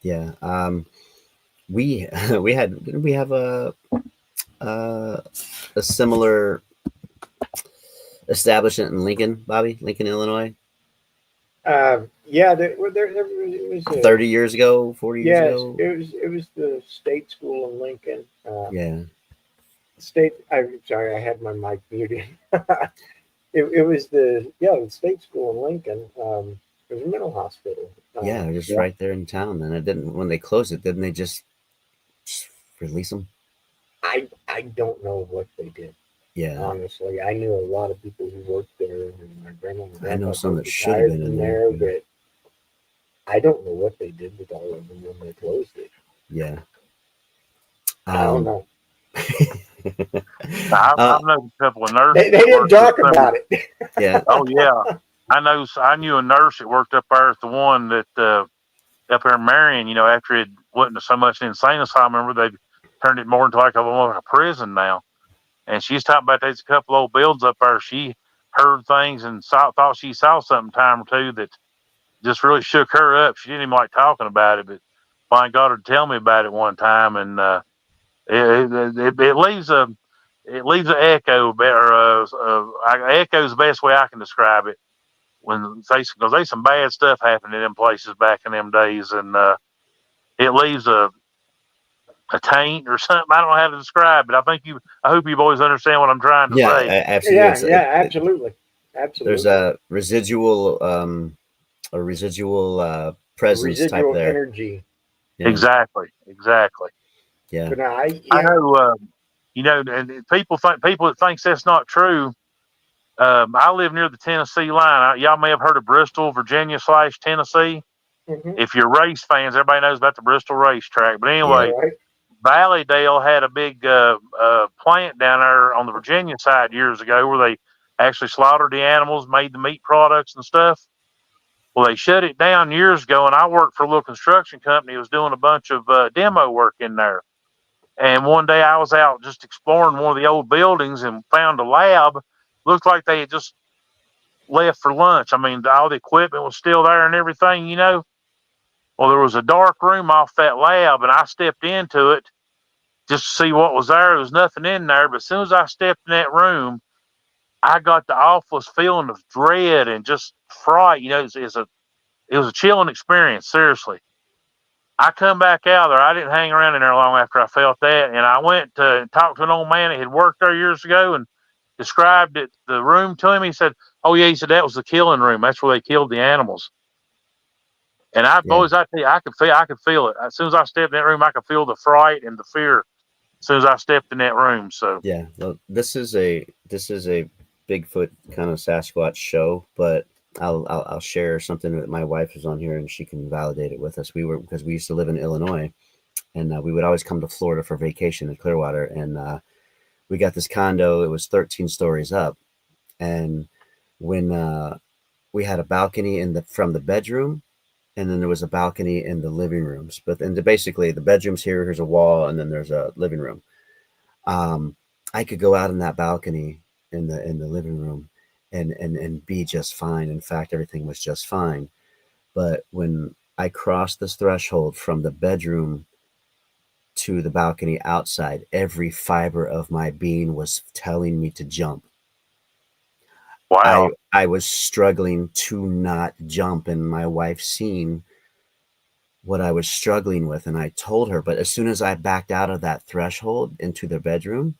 Yeah. We we have a similar establishment in Lincoln, Bobby, Lincoln, Illinois. Yeah, it was 30 years ago, 40 years yes, ago. it was the state school in Lincoln. Yeah. I'm sorry, I had my mic muted. It was the state school in Lincoln. It was a mental hospital. Yeah, just Yeah. right there in town. And it didn't, when they closed it, didn't they just release them? I don't know what they did. Yeah. Honestly, I knew a lot of people who worked there, and my grandma and I know grandpa some both that should have retired been in from there. there, but I don't know what they did with all of them when they closed it. Yeah. I don't know. I've known a couple of nurses. They didn't talk about it. Yeah. Oh yeah, I knew a nurse that worked up there at the one that up there in Marion. After it wasn't so much an insane asylum, I remember they turned it more into almost like a prison now. And she's talking about there's a couple old builds up there. She heard things and thought she saw something time or two that just really shook her up. She didn't even like talking about it, but finally got her to tell me about it one time, and it leaves an echo, echo's the best way I can describe it. Because there's some bad stuff happening in them places back in them days, and it leaves a taint or something. I don't know how to describe it. I hope you boys understand what I'm trying to Yeah, say. absolutely. Yeah, absolutely. There's a residual presence type Residual there. energy. Yeah. Exactly. Yeah. But I know, and people that thinks that's not true. I live near the Tennessee line. Y'all may have heard of Bristol, Virginia / Tennessee. mhm. If you're race fans, everybody knows about the Bristol racetrack. But anyway, Right. Valleydale had a big plant down there on the Virginia side years ago where they actually slaughtered the animals, made the meat products and stuff. Well, they shut it down years ago, and I worked for a little construction company. That was doing a bunch of demo work in there. And one day I was out just exploring one of the old buildings and found a lab. Looked like they had just left for lunch. I mean, all the equipment was still there and everything. Well, there was a dark room off that lab, and I stepped into it just to see what was there. There was nothing in there, but as soon as I stepped in that room, I got the awfulest feeling of dread and just fright. It was a chilling experience. Seriously, I come back out there. I didn't hang around in there long after I felt that, and I went to talk to an old man that had worked there years ago and described the room to him. He said, "Oh yeah," he said, "that was the killing room. That's where they killed the animals." And Yeah. I tell you, I could feel it. As soon as I stepped in that room, I could feel the fright and the fear. As soon as I stepped in that room, so Yeah. Well, this is a Bigfoot kind of Sasquatch show, but I'll share something that my wife is on here and she can validate it with us. Because we used to live in Illinois, and we would always come to Florida for vacation in Clearwater, and we got this condo. It was 13 stories up, and when we had a balcony from the bedroom, and then there was a balcony in the living rooms. But then basically the bedroom's here's a wall, and then there's a living room. I could go out in that balcony in the living room and be just fine. In fact, everything was just fine. But when I crossed this threshold from the bedroom to the balcony outside, every fiber of my being was telling me to jump. Wow. I was struggling to not jump, and my wife seen what I was struggling with, and I told her. But as soon as I backed out of that threshold into the bedroom,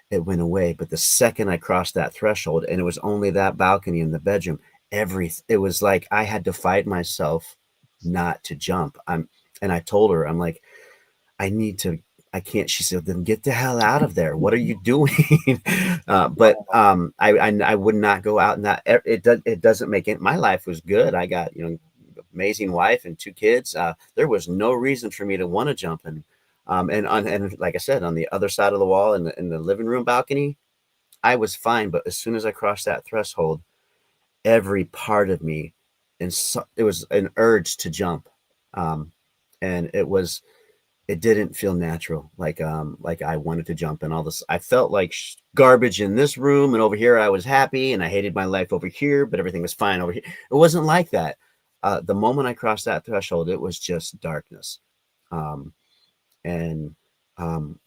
it went away. But the second I crossed that threshold, and it was only that balcony in the bedroom, it was like I had to fight myself not to jump. And I told her, I'm like, I need to, I can't. She said, then get the hell out of there. What are you doing? I would not go out, and that it doesn't make it. My life was good. I got, amazing wife and 2 kids. There was no reason for me to want to jump. And like I said, on the other side of the wall in the living room balcony, I was fine. But as soon as I crossed that threshold, every part of me, and so, it was an urge to jump. And it didn't feel natural, like I wanted to jump, and all this. I felt like garbage in this room, and over here I was happy, and I hated my life over here, but everything was fine over here. It wasn't like that. The moment I crossed that threshold, it was just darkness. And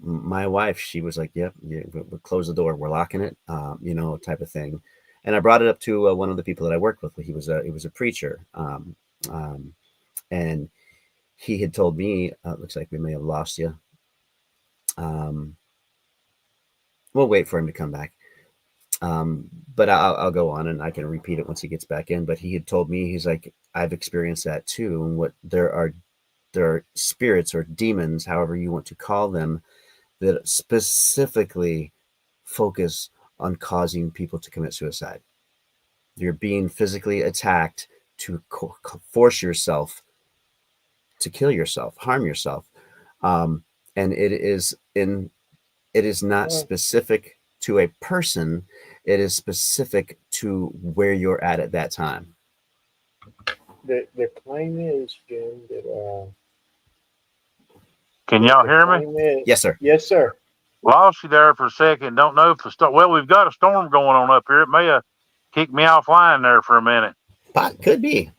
my wife, she was like, "Yep, yeah, we'll close the door. We're locking it," type of thing. And I brought it up to one of the people that I worked with. He was a preacher, and he had told me, "Looks like we may have lost you. Um, we'll wait for him to come back." But I'll go on, and I can repeat it once he gets back in. But he had told me, he's like, "I've experienced that too. And what there are spirits or demons, however you want to call them, that specifically focus on causing people to commit suicide. You're being physically attacked to force yourself to kill yourself, harm yourself, and it is not specific to a person. It is specific to where you're at that time." The claim is, Jim, that Can y'all hear me? Yes, sir. Yes, sir. Lost you there for a second. Don't know if the storm. Well, we've got a storm going on up here. It may have kicked me offline there for a minute. Could be.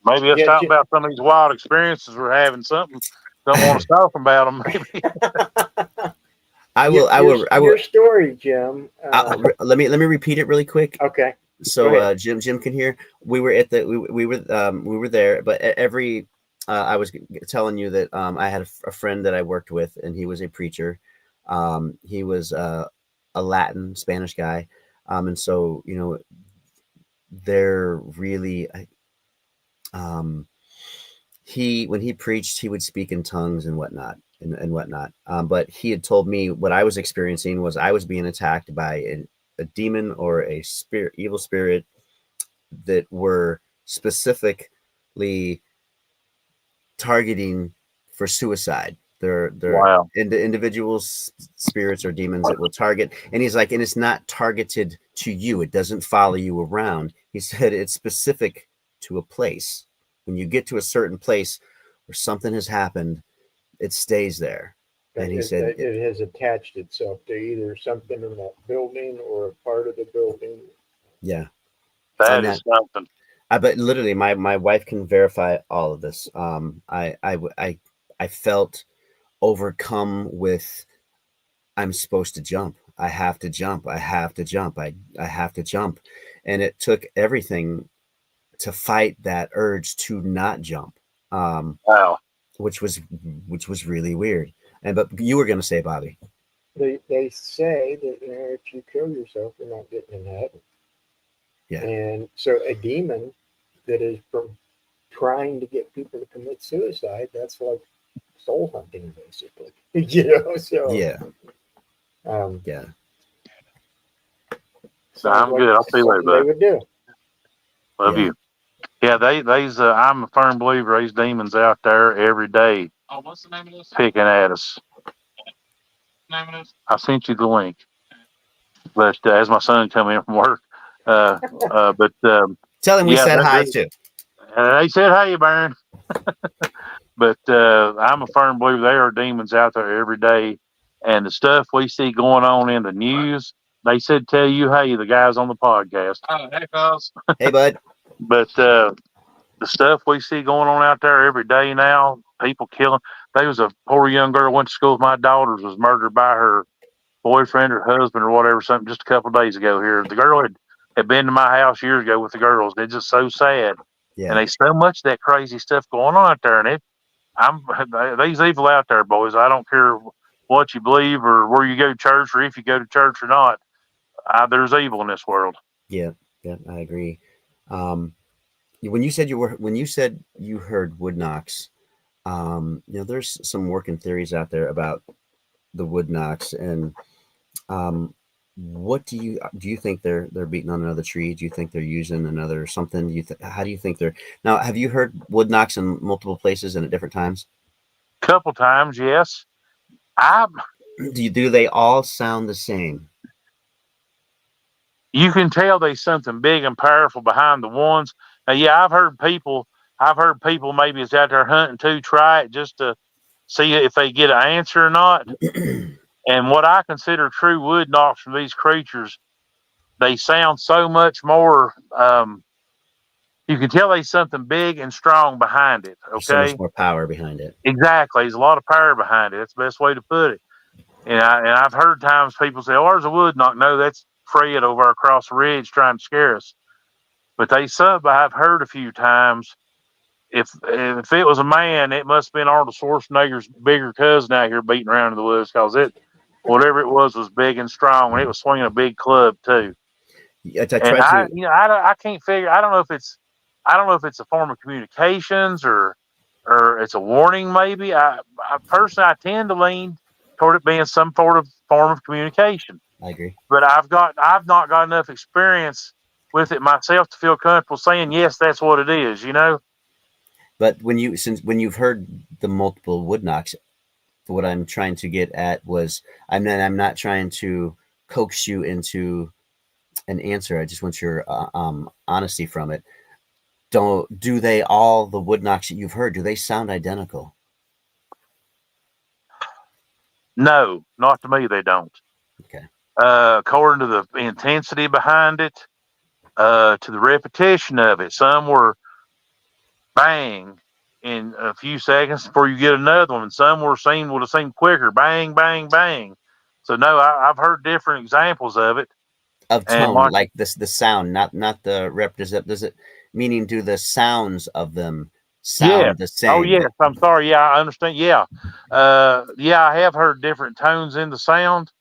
Maybe let's talk about some of these wild experiences we're having. Something don't want us talking about them. Maybe. I will. Your story, Jim. Let me repeat it really quick. Okay. So Jim can hear. We were at the we were there, but every I was telling you that I had a friend that I worked with, and he was a preacher. He was a Latin Spanish guy, and so they're really. When he preached, he would speak in tongues and whatnot. But he had told me what I was experiencing was I was being attacked by a demon or a evil spirit that were specifically targeting for suicide. They're Wow. individuals, spirits or demons that will target. And he's like, and it's not targeted to you. It doesn't follow you around. He said it's specific to a place. When you get to a certain place where something has happened, it stays there. And he said it has attached itself to either something in that building or a part of the building. Yeah, that is something. But literally, my wife can verify all of this. I felt overcome with, I'm supposed to jump. I have to jump. I have to jump. I have to jump. And it took everything to fight that urge to not jump. Wow. Which was really weird. But you were going to say, Bobby. They say that if you kill yourself, you're not getting in heaven. Yeah. And so a demon that is from trying to get people to commit suicide, that's like soul hunting, basically. So yeah. Yeah. So I'm good. I'll see you later, bud. They would do. Love you. Yeah, they's I'm a firm believer. These demons out there every day. Oh, what's the name of this? Picking at us. I sent you the link. But as my son coming in from work, tell him we said hi too. They said hey, Baron. But I'm a firm believer there are demons out there every day, and the stuff we see going on in the news, they said tell you hey, the guys on the podcast. Oh, hey, fellas. Hey, bud. But the stuff we see going on out there every day now, people killing. There was a poor young girl went to school with my daughters, was murdered by her boyfriend or husband or whatever, something just a couple of days ago here. The girl had been to my house years ago with the girls. It's just so sad. And Yeah. there's so much of that crazy stuff going on out there. And these evil out there, boys. I don't care what you believe or where you go to church or if you go to church or not. There's evil in this world. Yeah. Yeah. I agree. When you said you heard wood knocks, there's some working theories out there about the wood knocks, and what do you think they're beating on another tree? Do you think they're using another something? How do you think they're now? Have you heard wood knocks in multiple places and at different times? Couple times, yes. I Do they all sound the same? You can tell there's something big and powerful behind the ones. Now, yeah, I've heard people maybe is out there hunting to try it just to see if they get an answer or not. And what I consider true wood knocks from these creatures, they sound so much more. You can tell there's something big and strong behind it. There's so much Okay, more power behind it. exactly. There's a lot of power behind it. That's the best way to put it. And I've heard times people say, "Oh, there's a wood knock." No, that's Fred over across the ridge trying to scare us. But I've heard a few times. If it was a man, it must have been Arnold Schwarzenegger's bigger cousin out here beating around in the woods, because whatever it was big and strong, and it was swinging a big club too. I And tried to. I can't figure. I don't know if it's a form of communications or it's a warning. Maybe I personally I tend to lean toward it being some sort of form of communication. I agree. But I've not got enough experience with it myself to feel comfortable saying yes, that's what it is. You know. But when you've heard the multiple wood knocks, what I'm trying to get at was I'm not trying to coax you into an answer. I just want your honesty from it. Do they all the wood knocks that you've heard? Do they sound identical? No, not to me. They don't. Okay. According to the intensity behind it, to the repetition of it, some were bang in a few seconds before you get another one. Some would have seemed quicker, bang, bang, bang. So no, I've heard different examples of it. Of And tone, like this, the sound, not the rep. Does it meaning do the sounds of them yeah, sound the oh same? yes, I'm sorry. Yeah, I understand. Yeah, yeah, I have heard different tones in the sound,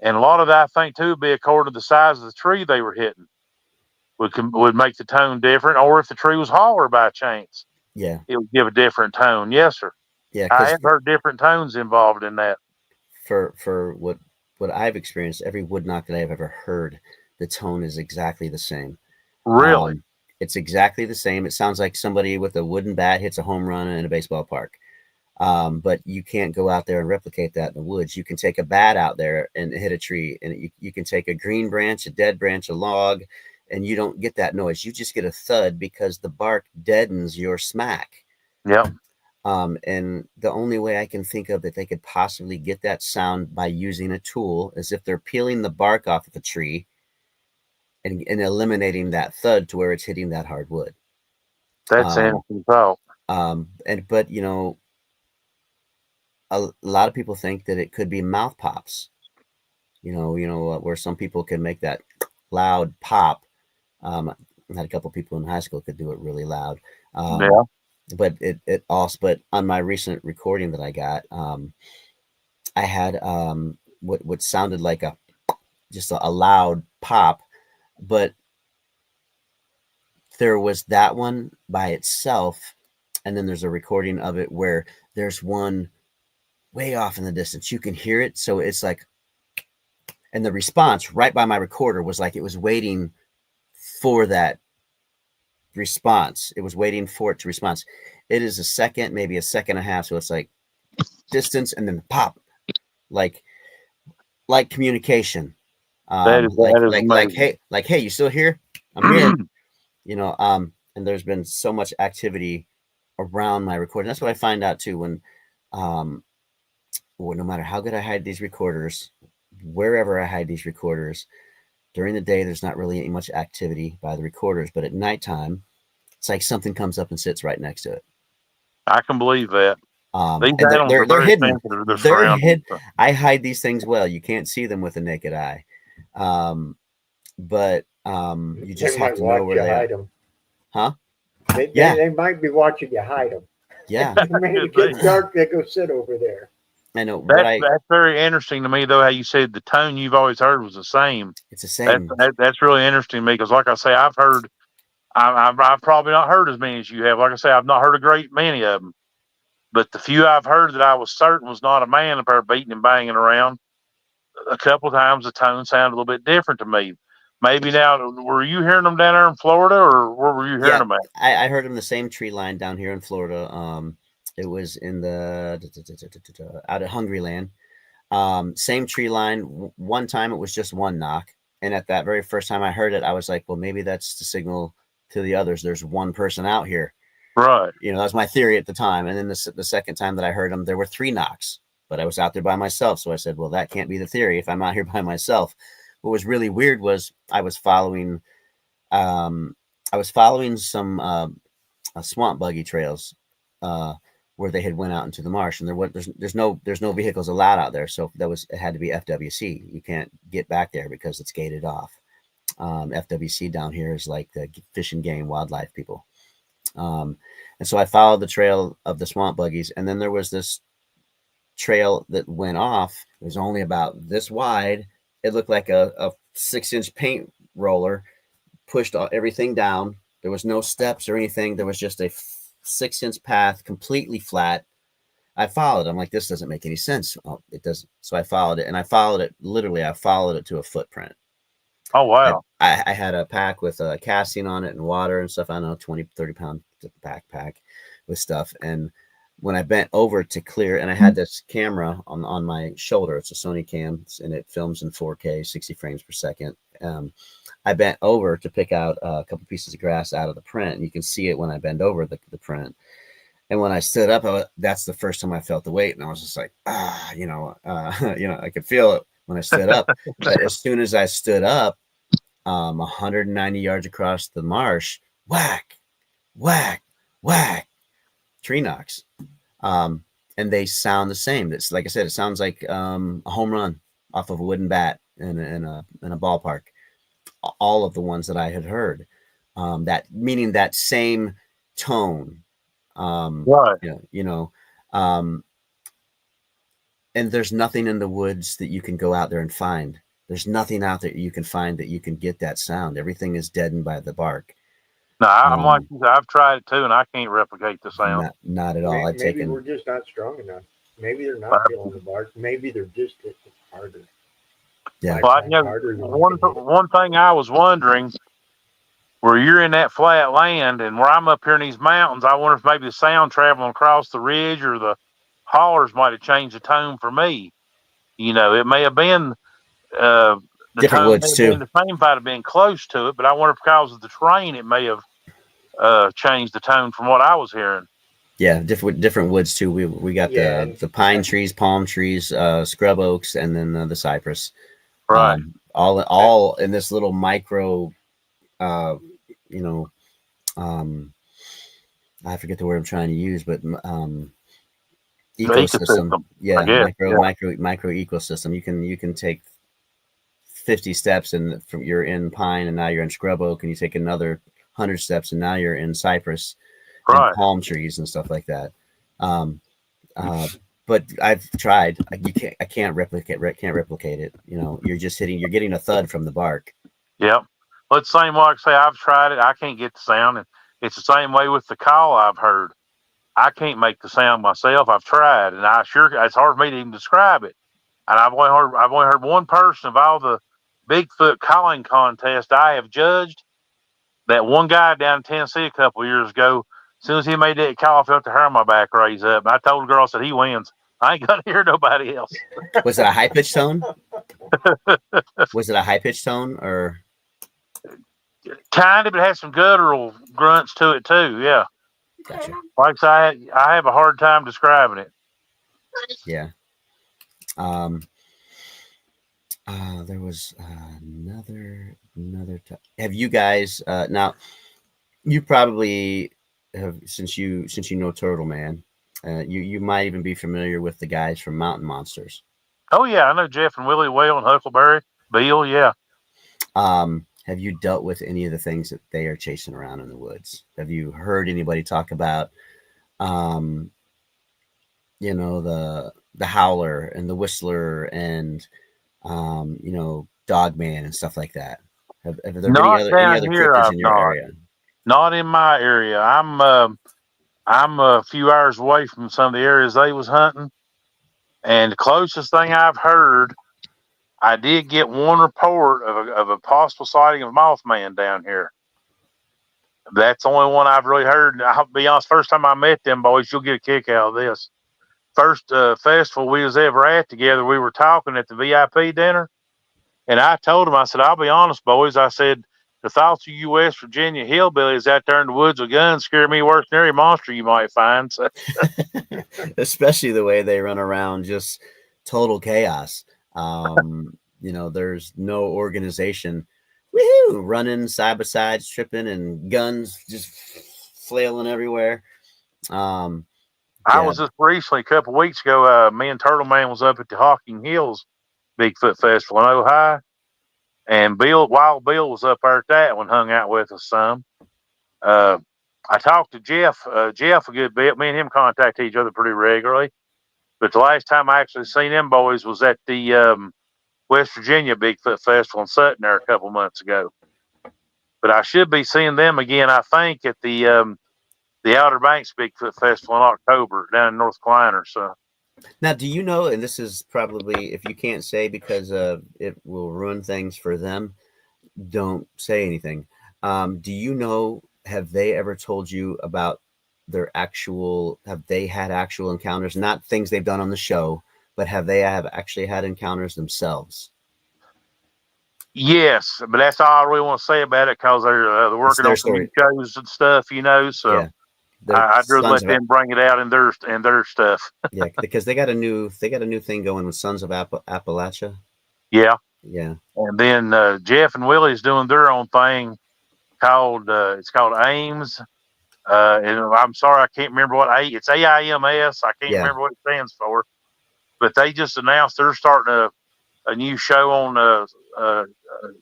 and a lot of that I think too would be according to the size of the tree they were hitting would make the tone different, or if the tree was holler by chance. Yeah, It would give a different tone. Yes, sir. yeah. I Because have heard different tones involved in that. for what I've experienced, every wood knock that I've ever heard, the tone is exactly the same. Really? It's exactly the same. It sounds like somebody with a wooden bat hits a home run in a baseball park. But you can't go out there and replicate that in the woods. You can take a bat out there and hit a tree, and you can take a green branch, a dead branch, a log, and you don't get that noise. You just get a thud because the bark deadens your smack. Yep. And the only way I can think of that they could possibly get that sound by using a tool is if they're peeling the bark off of the tree and eliminating that thud to where it's hitting that hard wood. That's interesting thought. But a lot of people think that it could be mouth pops. Where some people can make that loud pop. I had a couple people in high school could do it really loud. Yeah. But it also, but on my recent recording that I got, I had what sounded like just a loud pop, but there was that one by itself, and then there's a recording of it where there's one way off in the distance. You can hear it, so it's like, and the response right by my recorder was like it was waiting for that response. It was waiting for it to respond. It is a second, maybe a second and a half, so it's like distance and then pop, like communication. That is amazing. Hey, you still here? I'm here. And there's been so much activity around my recording. That's what I find out too when no matter how good I hide these recorders, wherever I hide these recorders, during the day there's not really any much activity by the recorders, but at nighttime it's like something comes up and sits right next to it. I can believe that. These And animals are they're very hidden. sensitive to their They're surroundings. hid. I hide these things well. You can't see them with the naked eye, but you They just have might to know watch where you they are. hide them. Huh? They, they, Yeah, they might be watching you hide them. yeah. When Could it be. gets dark, they go sit over there. I know what That's I. that's very interesting to me, though. How you said the tone you've always heard was the same. It's the That's same. that's really interesting to me because, like I say, I've heard. I've probably not heard as many as you have. Like I say, I've not heard a great many of them. But the few I've heard that I was certain was not a man up there beating and banging around, a couple of times the tone sounded a little bit different to me. Maybe now, were you hearing them down there in Florida, or where were you hearing Yeah, them at? I heard him the same tree line down here in Florida. It was in the out at Hungryland. Same tree line. One time it was just one knock, and at that very first time I heard it, I was like, well, maybe that's the signal to the others. There's one person out here. Right. That was my theory at the time. And then the second time that I heard them, there were three knocks, but I was out there by myself. So I said, well, that can't be the theory if I'm out here by myself. What was really weird was um, I was following some swamp buggy trails uh, where they had went out into the marsh, and there's no vehicles allowed out there. So it had to be FWC. You can't get back there because it's gated off. FWC down here is like the fish and game wildlife people. And so I followed the trail of the swamp buggies, and then there was this trail that went off. It was only about this wide. It looked like a 6-inch paint roller pushed everything down. There was no steps or anything. There was just a 6-inch path, completely flat. I followed. I'm like, this doesn't make any sense. Oh, it doesn't. So I followed it, and I followed it literally. I followed it to a footprint. Oh I, wow. I had a pack with casting on it and water and stuff. I don't know, 20, 30-pound backpack with stuff. And when I bent over to clear, and I had this camera on my shoulder, it's a Sony cam, and it films in 4K, 60 frames per second. I bent over to pick out a couple pieces of grass out of the print, and you can see it when I bend over the print. And when I stood up, that's the first time I felt the weight, and I was just like, I could feel it when I stood up. But as soon as I stood up, 190 yards across the marsh, whack, whack, whack, tree knocks. And they sound the same. It's like I said, it sounds like a home run off of a wooden bat in a ballpark. All of the ones that I had heard, that meaning that same tone. Right. You know, um, and there's nothing in the woods that you can go out there and find. There's nothing out there you can find that you can get that sound. Everything is deadened by the bark. No, I'm like Um, you. I've tried it too, and I can't replicate the sound. not at all. I'd Maybe taken we're just not strong enough. Maybe they're not feeling the bark. Maybe they're just hitting harder. yeah. 5 times harder than you can hit it. One thing I was wondering, where you're in that flat land, and where I'm up here in these mountains, I wonder if maybe the sound traveling across the ridge or the hollers might have changed the tone for me. It may have been uh, the Different tone may woods have too. been the same if I'd have been close to it, but I wonder if because of the terrain, it may have changed the tone from what I was hearing. Yeah, different woods too. We got Yeah, the pine trees, palm trees, scrub oaks, and then the cypress. Right. All in this little micro. Uh, you know, um, I forget the word I'm trying to use, but The ecosystem. ecosystem, I Yeah, guess. Yeah. micro ecosystem. You can take 50 steps and from you're in pine, and now you're in scrub oak, and you take another 100 steps, and now you're in cypress and Right. palm trees and stuff like that. Um, uh, but I've tried. I can't replicate it. You're getting a thud from the bark. Yep. Well, it's the same way. Like I say, I've tried it. I can't get the sound, and it's the same way with the call I've heard. I can't make the sound myself. I've tried, and it's hard for me to even describe it. And I've only heard one person of all the Bigfoot calling contest I have judged. That one guy down in Tennessee a couple of years ago. As soon as he made that call, I felt the hair on my back raise up. And I told the girl, I said, he wins. I ain't gonna hear nobody else. Was it a high pitched tone? Was it a high pitched tone or? Kind of, but it has some guttural grunts to it too. Yeah. Gotcha. Like I say, I have a hard time describing it. Yeah. There was another. Have you guys now? You probably have since you know Turtle Man. You might even be familiar with the guys from Mountain Monsters. Oh yeah, I know Jeff and Willie Whale and Huckleberry, Bill. Yeah. Have you dealt with any of the things that they are chasing around in the woods? Have you heard anybody talk about, um, the howler and the whistler and Dogman and stuff like that? Have there been Not any down other here. cryptids in I've your not. area? Not in my area. I'm a few hours away from some of the areas they was hunting, and the closest thing I've heard, I did get one report of a possible sighting of Mothman down here. That's the only one I've really heard. And I'll be honest, first time I met them boys, you'll get a kick out of this. First festival we was ever at together, we were talking at the VIP dinner, and I told them, I said, I'll be honest, boys, I said, the thoughts of you West Virginia hillbillies out there in the woods with guns scare me worse than any monster you might find. So, Especially the way they run around, just total chaos. There's no organization. Woohoo! Running side by side, tripping, and guns just flailing everywhere. I Yeah, was just recently, a couple of weeks ago, me and Turtle Man was up at the Hocking Hills Bigfoot Festival in Ohio, and Wild Bill was up there at that one, hung out with us some. Uh, I talked to Jeff a good bit. Me and him contact each other pretty regularly. But the last time I actually seen them boys was at the West Virginia Bigfoot Festival in Sutton there a couple months ago. But I should be seeing them again, I think, at the Outer Banks Bigfoot Festival in October down in North Carolina. So now, do you know, and this is probably, if you can't say because it will ruin things for them, don't say anything. Do you know, have they ever told you about have they had actual encounters, not things they've done on the show, but have they actually had encounters themselves? yes, but that's all I really want to say about it because they're It's working their on some new story. shows and stuff, So Yeah, they're I'd rather sons let of them bring it out in their stuff. yeah, because they got a new thing going with Sons of Appalachia. Yeah. Yeah, And then Jeff and Willie's doing their own thing called it's called Ames. And I'm sorry, I can't remember it's AIMS. I can't yeah, remember what it stands for. But they just announced they're starting a new show on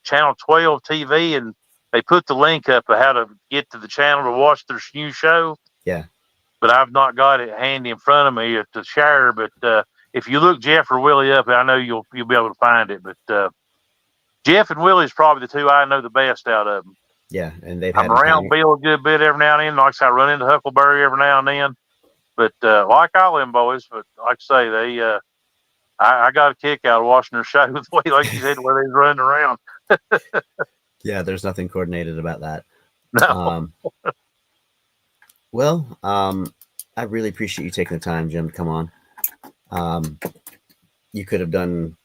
Channel 12 TV, and they put the link up of how to get to the channel to watch their new show. yeah. But I've not got it handy in front of me to share. But if you look Jeff or Willie up, I know you'll be able to find it. But Jeff and Willie's probably the two I know the best out of them. Yeah, and they've I'm had around Bill a good bit every now and then. Like I say, I run into Huckleberry every now and then. But like all them boys, but like I say, I got a kick out of watching their show the way, like you said, the way they was running around. Yeah, there's nothing coordinated about that. No. Well, I really appreciate you taking the time, Jim, to come on. You could have done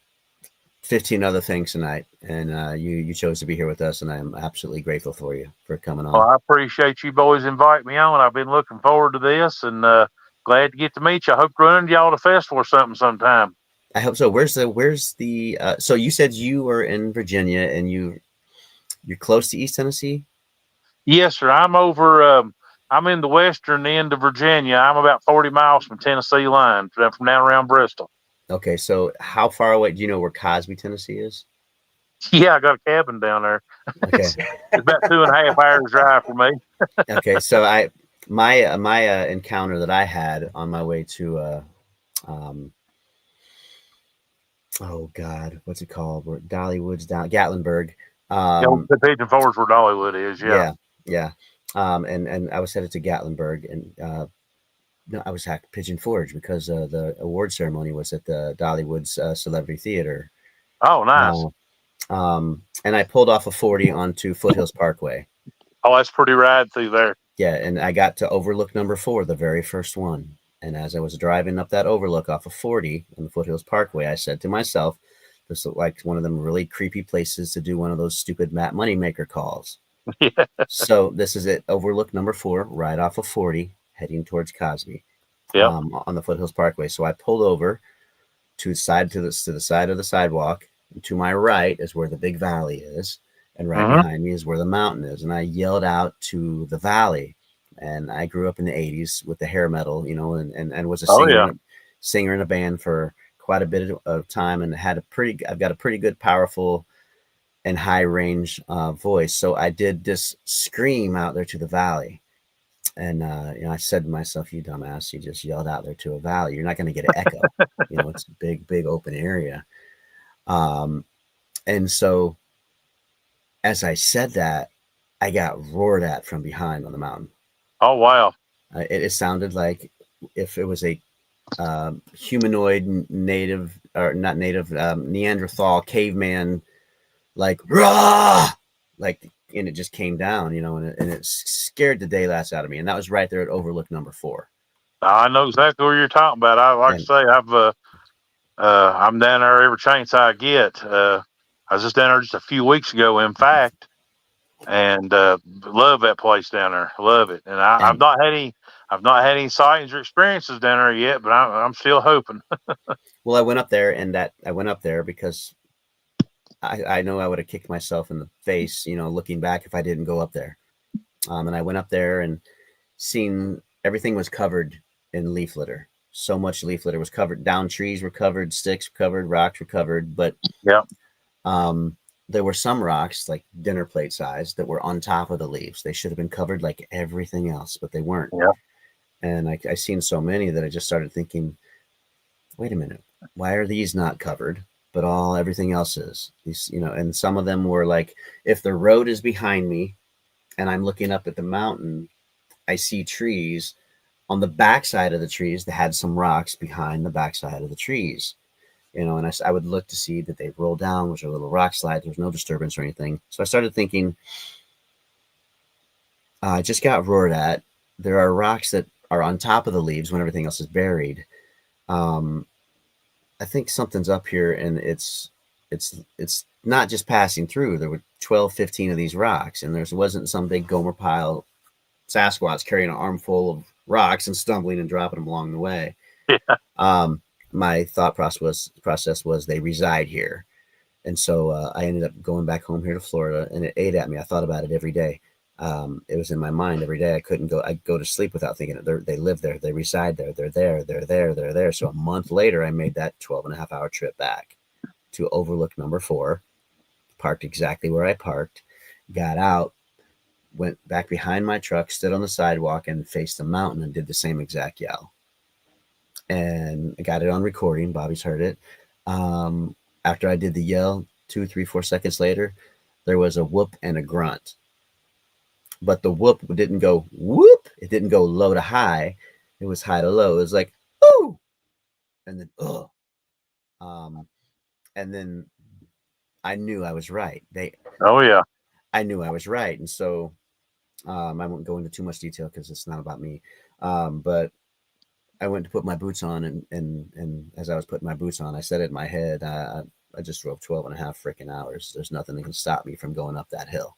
15 other things tonight, and you chose to be here with us, and I'm absolutely grateful for you for coming on. Well, I appreciate you boys inviting me on. I've been looking forward to this, and glad to get to meet you. I hope to run into y'all at a festival or something sometime. I hope so. Where's the so you said you were in Virginia and you're close to East Tennessee? Yes, sir. I'm in the western end of Virginia. I'm about 40 miles from Tennessee line, from down around Bristol. Okay, so how far away do you know where Cosby, Tennessee is? Yeah, I got a cabin down there. Okay. It's about 2.5 hours drive for me. Okay, so my encounter that I had on my way to oh God, what's it called? Where Dollywood's down Gatlinburg. The Pigeon Forge where Dollywood is. Yeah. And I was headed to Gatlinburg, and no, I was at Pigeon Forge because the award ceremony was at the Dollywood's Celebrity Theater. Oh, nice. And I pulled off a 40 onto Foothills Parkway. Oh, that's pretty rad through there. Yeah, and I got to overlook number 4, the very first one. And as I was driving up that overlook off of 40 on the Foothills Parkway, I said to myself, this looked like one of them really creepy places to do one of those stupid Matt Moneymaker calls. Yeah. So this is it, overlook number 4, right off of 40, heading towards Cosby, on the Foothills Parkway. So I pulled over to the side of the sidewalk. And to my right is where the big valley is, and right behind me is where the mountain is. And I yelled out to the valley, and I grew up in the '80s with the hair metal, and was a Oh yeah. singer in a band for quite a bit of time, and I've got a pretty good, powerful, and high range voice. So I did this scream out there to the valley, and I said to myself, "You dumbass! You just yelled out there to a valley. You're not going to get an echo. It's a big open area." And so as I said that, I got roared at from behind on the mountain. Oh wow. It sounded like if it was a humanoid native, or not native, Neanderthal caveman, like rah, like, and it just came down, and it scared the daylights out of me. And that was right there at Overlook number 4. I know exactly what you're talking about. I like And to say I'm down there every chance I get. I was just down there just a few weeks ago, in fact, and love that place down there. Love it. And I've and not had any sightings or experiences down there yet, but I'm still hoping. well, I went up there, because I know I would have kicked myself in the face, looking back, if I didn't go up there. And I went up there and seen everything was covered in leaf litter. So much leaf litter was covered. Down trees were covered, sticks were covered, rocks were covered. But Yeah. There were some rocks, like dinner plate size, that were on top of the leaves. They should have been covered like everything else, but they weren't. Yeah. And I seen so many that I just started thinking, wait a minute, why are these not covered, but everything else is? These, and some of them were like, if the road is behind me and I'm looking up at the mountain, I see trees. On the backside of the trees, they had some rocks behind the backside of the trees. And I would look to see that they roll down, which are little rock slides. There's no disturbance or anything. So I started thinking, I just got roared at. There are rocks that are on top of the leaves when everything else is buried. I think something's up here, and it's not just passing through. There were 12, 15 of these rocks, and there wasn't some big Gomer Pyle Sasquatch carrying an armful of rocks and stumbling and dropping them along the way. Yeah. My thought process was they reside here. And so I ended up going back home here to Florida, and it ate at me. I thought about it every day. It was in my mind every day. I'd go to sleep without thinking it. They live there. They reside there. They're there. They're there. They're there. So a month later, I made that 12.5-hour trip back to Overlook number 4, parked exactly where I parked, got out, went back behind my truck, stood on the sidewalk, and faced the mountain and did the same exact yell. And I got it on recording. Bobby's heard it. After I did the yell, 2, 3, 4 seconds later, there was a whoop and a grunt. But the whoop didn't go whoop. It didn't go low to high. It was high to low. It was like, ooh, and then, oh. And then I knew I was right. Oh yeah. I knew I was right. And so I won't go into too much detail because it's not about me. But I went to put my boots on, and as I was putting my boots on, I said it in my head, I just drove 12.5 freaking hours. There's nothing that can stop me from going up that hill.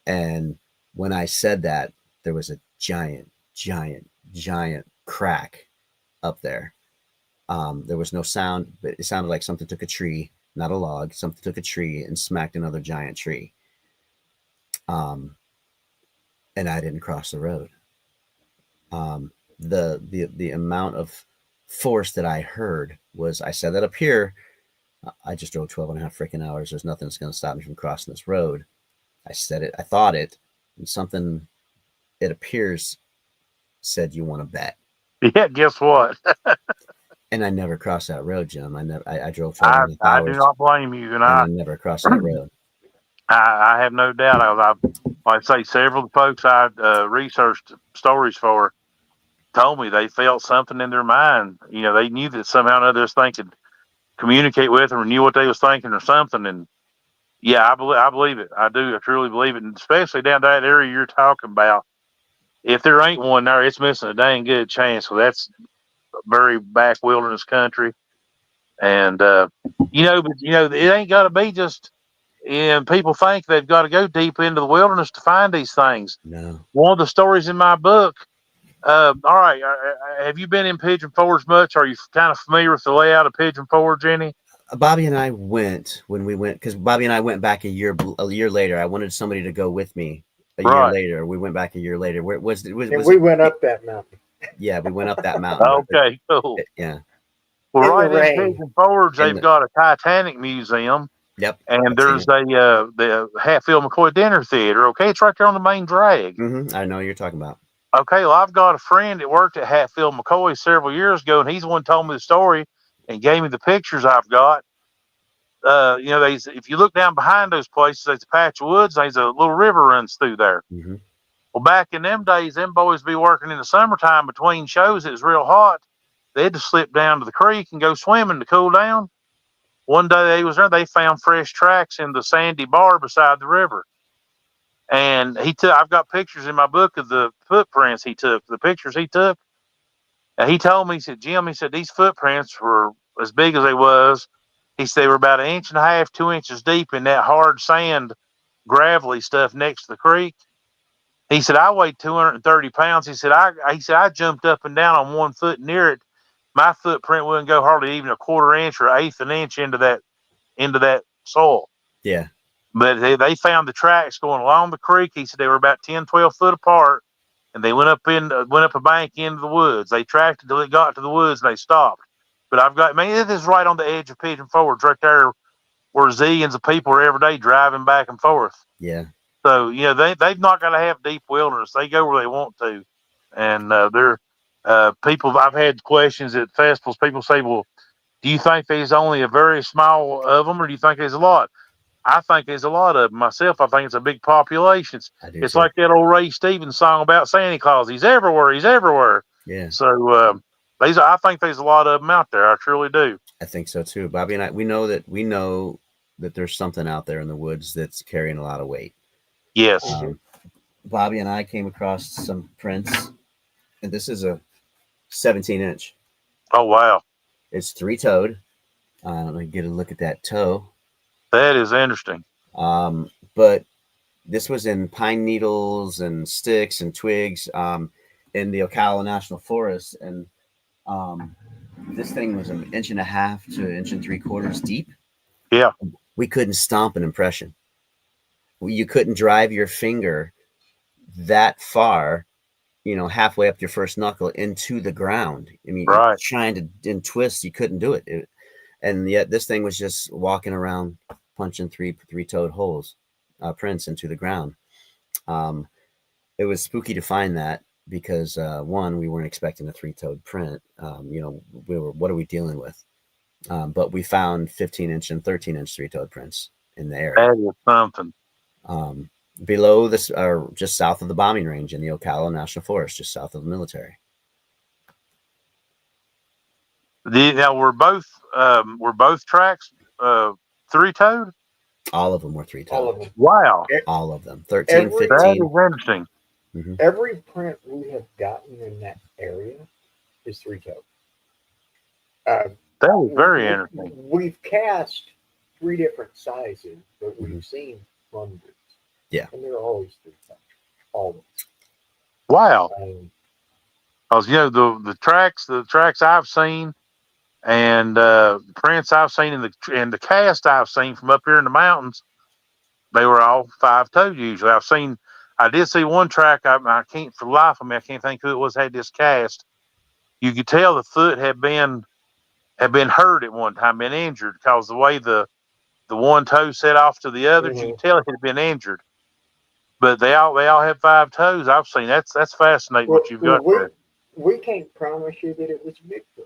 And when I said that, there was a giant crack up there. There was no sound, but it sounded like something took a tree, not a log. Something took a tree and smacked another giant tree. And I didn't cross the road. The amount of force that I heard was, I said that up here, I just drove 12.5 freaking hours. There's nothing that's going to stop me from crossing this road. I said it, I thought it, and something, it appears, said, you want to bet? Yeah, guess what? And I never crossed that road, Jim. I drove 12.5 I hours. do not blame you, and I never crossed that road. I have no doubt. I'd say several of the folks I researched stories for told me they felt something in their mind. They knew that somehow or another this thing could communicate with them, or knew what they was thinking or something. And yeah, I believe it. I do. I truly believe it. And especially down that area you're talking about. If there ain't one there, it's missing a dang good chance. So that's a very back wilderness country. And, but it ain't got to be just, and people think they've got to go deep into the wilderness to find these things. No. One of the stories in my book, all right, have you been in Pigeon Forge much? Are you kind of familiar with the layout of Pigeon Forge, any? Bobby and I went, because Bobby and I went back a year later. I wanted somebody to go with me a year Right. later. We went back a year later. Where was And was we it? went up that mountain Yeah, we went up that mountain. Okay, cool. Yeah, Well, in the right in rain. Pigeon Forge, in they've got a Titanic museum, yep, and I've seen there's it. the Hatfield McCoy Dinner Theater. Okay, it's right there on the main drag. I know what you're talking about. Okay, well, I've got a friend that worked at Hatfield McCoy several years ago, and he's the one who told me the story and gave me the pictures I've got. If you look down behind those places, there's a patch of woods. There's a little river runs through there. Hmm. Well, back in them days, them boys be working in the summertime between shows. It was real hot. They had to slip down to the creek and go swimming to cool down. One day they was there, they found fresh tracks in the sandy bar beside the river. And I've got pictures in my book of the footprints he took, the pictures he took. And he told me, he said, Jim, he said, these footprints were as big as they was. He said they were about an inch and a half, 2 inches deep in that hard sand, gravelly stuff next to the creek. He said, I weighed 230 pounds. He said, I jumped up and down on one foot near it. My footprint wouldn't go hardly even a quarter inch or eighth an inch into that soil. Yeah, But they found the tracks going along the creek. He said they were about 10, 12 foot apart, and they went up a bank into the woods. They tracked until it got to the woods, and they stopped. But this is right on the edge of Pigeon Forge, right there where zillions of people are every day driving back and forth. yeah, So they've not got to have deep wilderness. They go where they want to, and they're people. I've had questions at festivals. People say, "Well, do you think there's only a very small of them, or do you think there's a lot?" I think there's a lot of them myself. I think it's a big population. I do It's too. like that old Ray Stevens song about Santa Claus. He's everywhere. He's everywhere. Yeah, So I think there's a lot of them out there. I truly do. I think so too. Bobby and I, we know that there's something out there in the woods that's carrying a lot of weight. Yes. Um, Bobby and I came across some prints, and this is a 17-inch. Oh wow, It's three-toed. Let me get a look at that toe. that is interesting. But this was in pine needles and sticks and twigs in the Ocala National Forest, and this thing was an inch and a half to an inch and three quarters deep. Yeah. We couldn't stomp an impression. You couldn't drive your finger that far, halfway up your first knuckle into the ground. I mean, Right. trying to twist, you couldn't do it. And yet this thing was just walking around punching three-toed holes, prints into the ground. It was spooky to find that because one, we weren't expecting a three-toed print. What are we dealing with? But we found 15-inch and 13-inch three-toed prints in the area. That is something. Below this, or just south of the bombing range in the Ocala National Forest, just south of the military. Now we're both tracks three-toed. All of them were three-toed. All of them. Wow, All of them. 13, Every- that 15. is interesting. Every print we have gotten in that area is three-toed. That is very interesting. We've cast 3 different sizes, but we've seen hundreds. Yeah. And they're always three-toed. Always. Wow. Um, Because the tracks I've seen, and prints I've seen in the cast I've seen from up here in the mountains, they were all 5-toed usually. I did see one track. I can't for the life of me. I can't think who it was had this cast. You could tell the foot had been hurt at one time, been injured because the way the one toe set off to the others, you could tell it had been injured. But they all have 5 toes. I've seen that's fascinating what you've got there. we can't promise you that it was Bigfoot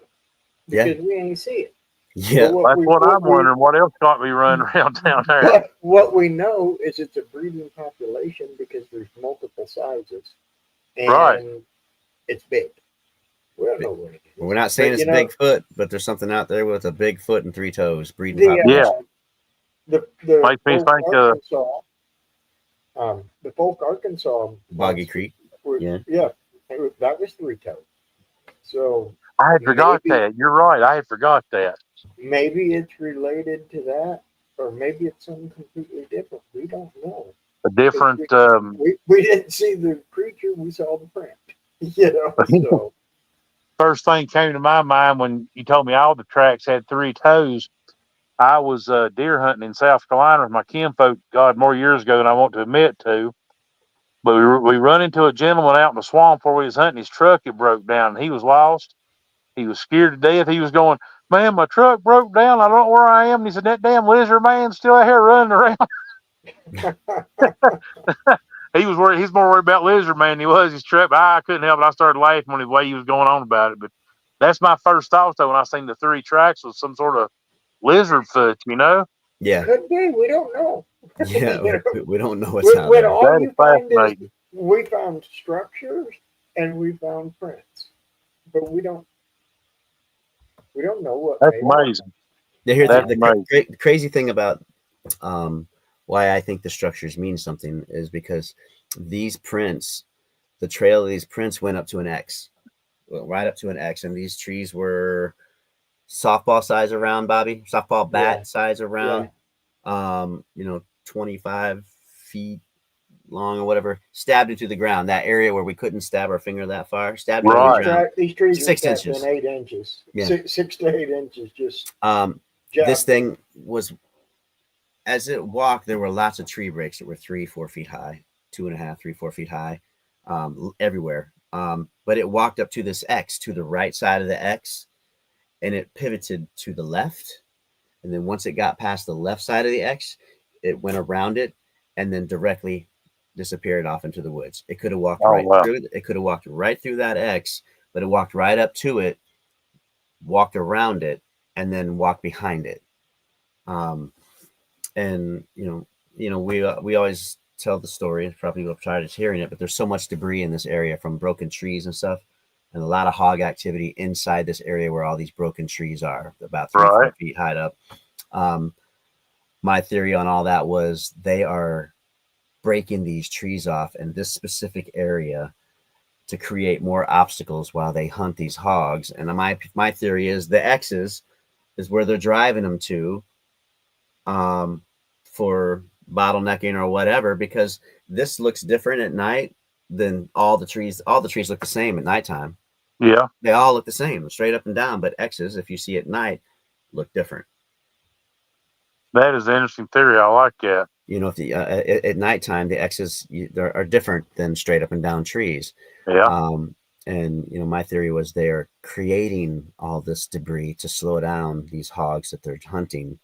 Yeah. because we ain't see it. Yeah. That's what I'm wondering. What else might be running around down there? But what we know is it's a breeding population because there's multiple sizes, and Right. it's big. We don't know what it is. We're not saying But, it's you know, Bigfoot, but there's something out there with a big foot and 3 toes breeding The, population. the Makes me folk think of- Arkansas, the folk Arkansas Boggy Creek. yeah, Yeah. that was 3-toed. So I had forgot Maybe- that. You're right. I had forgot that. maybe it's related to that, or maybe it's something completely different. We don't know. A different. We didn't see the creature; we saw the print. So First thing came to my mind when you told me all the tracks had 3 toes. I was deer hunting in South Carolina with my kinfolk, God, more years ago than I want to admit to. But we run into a gentleman out in the swamp where we was hunting. His truck had broke down, and he was lost. He was scared to death. He was going, "Man, my truck broke down. I don't know where I am." And he said, "That damn lizard man's still out here running around." He was worried. He's more worried about lizard man than he was his truck. But I couldn't help it. I started laughing when the way he was going on about it. But that's my first thought though when I seen the 3 tracks was some sort of lizard foot. Yeah, Could be. We don't know. yeah. You know, We don't know what's out when there. all That is you find is fascinating. we found structures and we found prints, but we don't know what That's they are. amazing. Yeah, here's That's the amazing. crazy thing about why I think the structures mean something is because these prints, the trail of these prints went up to an X, well, right up to an X, and these trees were softball size around, Bobby, softball Yeah, bat size yeah. around, 25 feet long or whatever, stabbed into the ground. That area where we couldn't stab our finger that far, stabbed into the Right. ground. These trees are 6 stacked inches. in 8 inches. Yeah. 6 to 8 inches, just This jabbed. thing was, as it walked, there were lots of tree breaks that were 3-4 feet high, 2.5, 3-4 feet high, everywhere. But it walked up to this X, to the right side of the X, and it pivoted to the left. And then once it got past the left side of the X, it went around it and then directly disappeared off into the woods. It could have walked Oh right wow. through. It could have walked right through that X, but it walked right up to it, walked around it, and then walked behind it. And we always tell the story. Probably we'll try to hearing it, but there's so much debris in this area from broken trees and stuff, and a lot of hog activity inside this area where all these broken trees are, about three, Right. 4 feet high up. My theory on all that was they are breaking these trees off in this specific area to create more obstacles while they hunt these hogs. And my theory is the X's is where they're driving them to, for bottlenecking or whatever, because this looks different at night than all the trees. All the trees look the same at nighttime. Yeah. They all look the same, straight up and down. But X's, if you see at night, look different. That is an interesting theory. I like that. If at nighttime the X's are different than straight up and down trees. Yeah. And my theory was they are creating all this debris to slow down these hogs that they're hunting,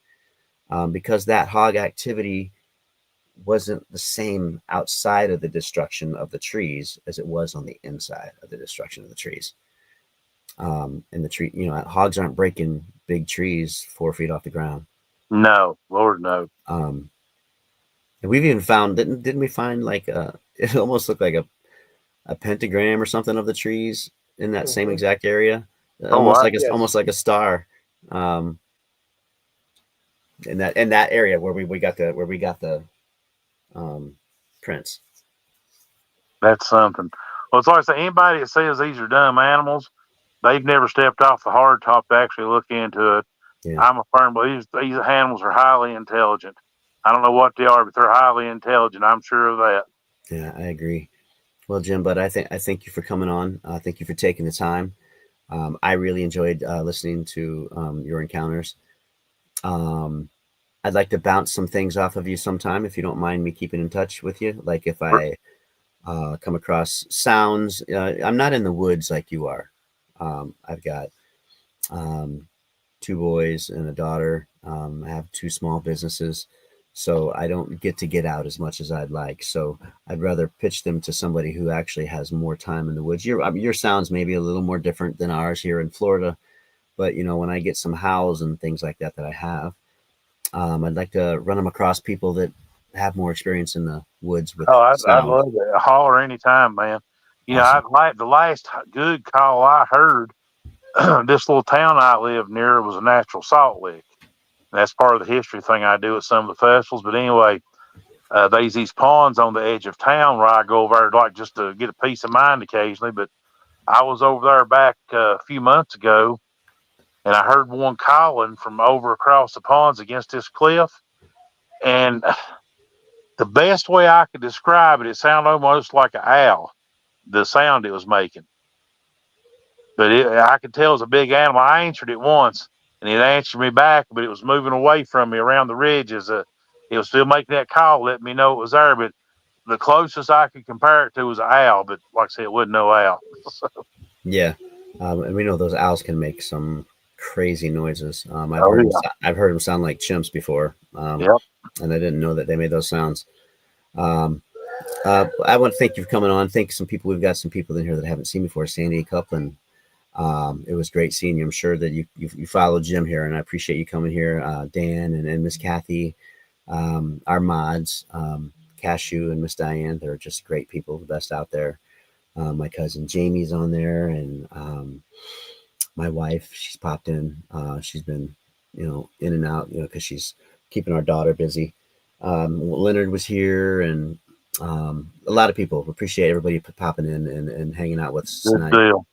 because that hog activity wasn't the same outside of the destruction of the trees as it was on the inside of the destruction of the trees. And the tree, hogs aren't breaking big trees 4 feet off the ground. No, Lord, no. And we've even found, didn't we find like it almost looked like a pentagram or something of the trees in that same exact area, almost wow. like Yes. almost like a star, in that area where we got the prints. That's something. Well, it's like I say, anybody that says these are dumb animals, they've never stepped off the hard top to actually look into it. Yeah. I'm a firm believer these animals are highly intelligent. I don't know what they are, but they're highly intelligent. I'm sure of that. Yeah, I agree. Well, Jim, but I thank you for coming on. Thank you for taking the time. I really enjoyed listening to your encounters. I'd like to bounce some things off of you sometime if you don't mind me keeping in touch with you. Like if I come across sounds, I'm not in the woods like you are. I've got 2 boys and a daughter. I have 2 small businesses, so I don't get out as much as I'd like. So I'd rather pitch them to somebody who actually has more time in the woods. Your sounds may be a little more different than ours here in Florida, but when I get some howls and things like that I have, I'd like to run them across people that have more experience in the woods with Oh, I sound. love it. Holler anytime, man. Awesome. I like the last good call I heard. This little town I live near was a natural salt lick. That's part of the history thing I do at some of the festivals. But anyway, there's these ponds on the edge of town where I go over there, like just to get a peace of mind occasionally. But I was over there back a few months ago, and I heard one calling from over across the ponds against this cliff. And the best way I could describe it, it sounded almost like an owl, the sound it was making. But I could tell it was a big animal. I answered it once, and it answered me back, but it was moving away from me around the ridges. It was still making that call, letting me know it was there. But the closest I could compare it to was an owl, but like I said, it wasn't no owl. Yeah, and we know those owls can make some crazy noises. Oh yeah, I've heard them sound like chimps before, yep. and I didn't know that they made those sounds. Um, I want to thank you for coming on. Thank some people. We've got some people in here that I haven't seen before. Sandy Coupland. It was great seeing you. I'm sure that you followed Jim here, and I appreciate you coming here. Dan and Miss Kathy, our mods, Cashew and Miss Diane. They're just great people, the best out there. My cousin Jamie's on there, and my wife, she's popped in. She's been, in and out, because she's keeping our daughter busy. Leonard was here, and a lot of people. Appreciate everybody popping in and hanging out with us Good tonight. deal.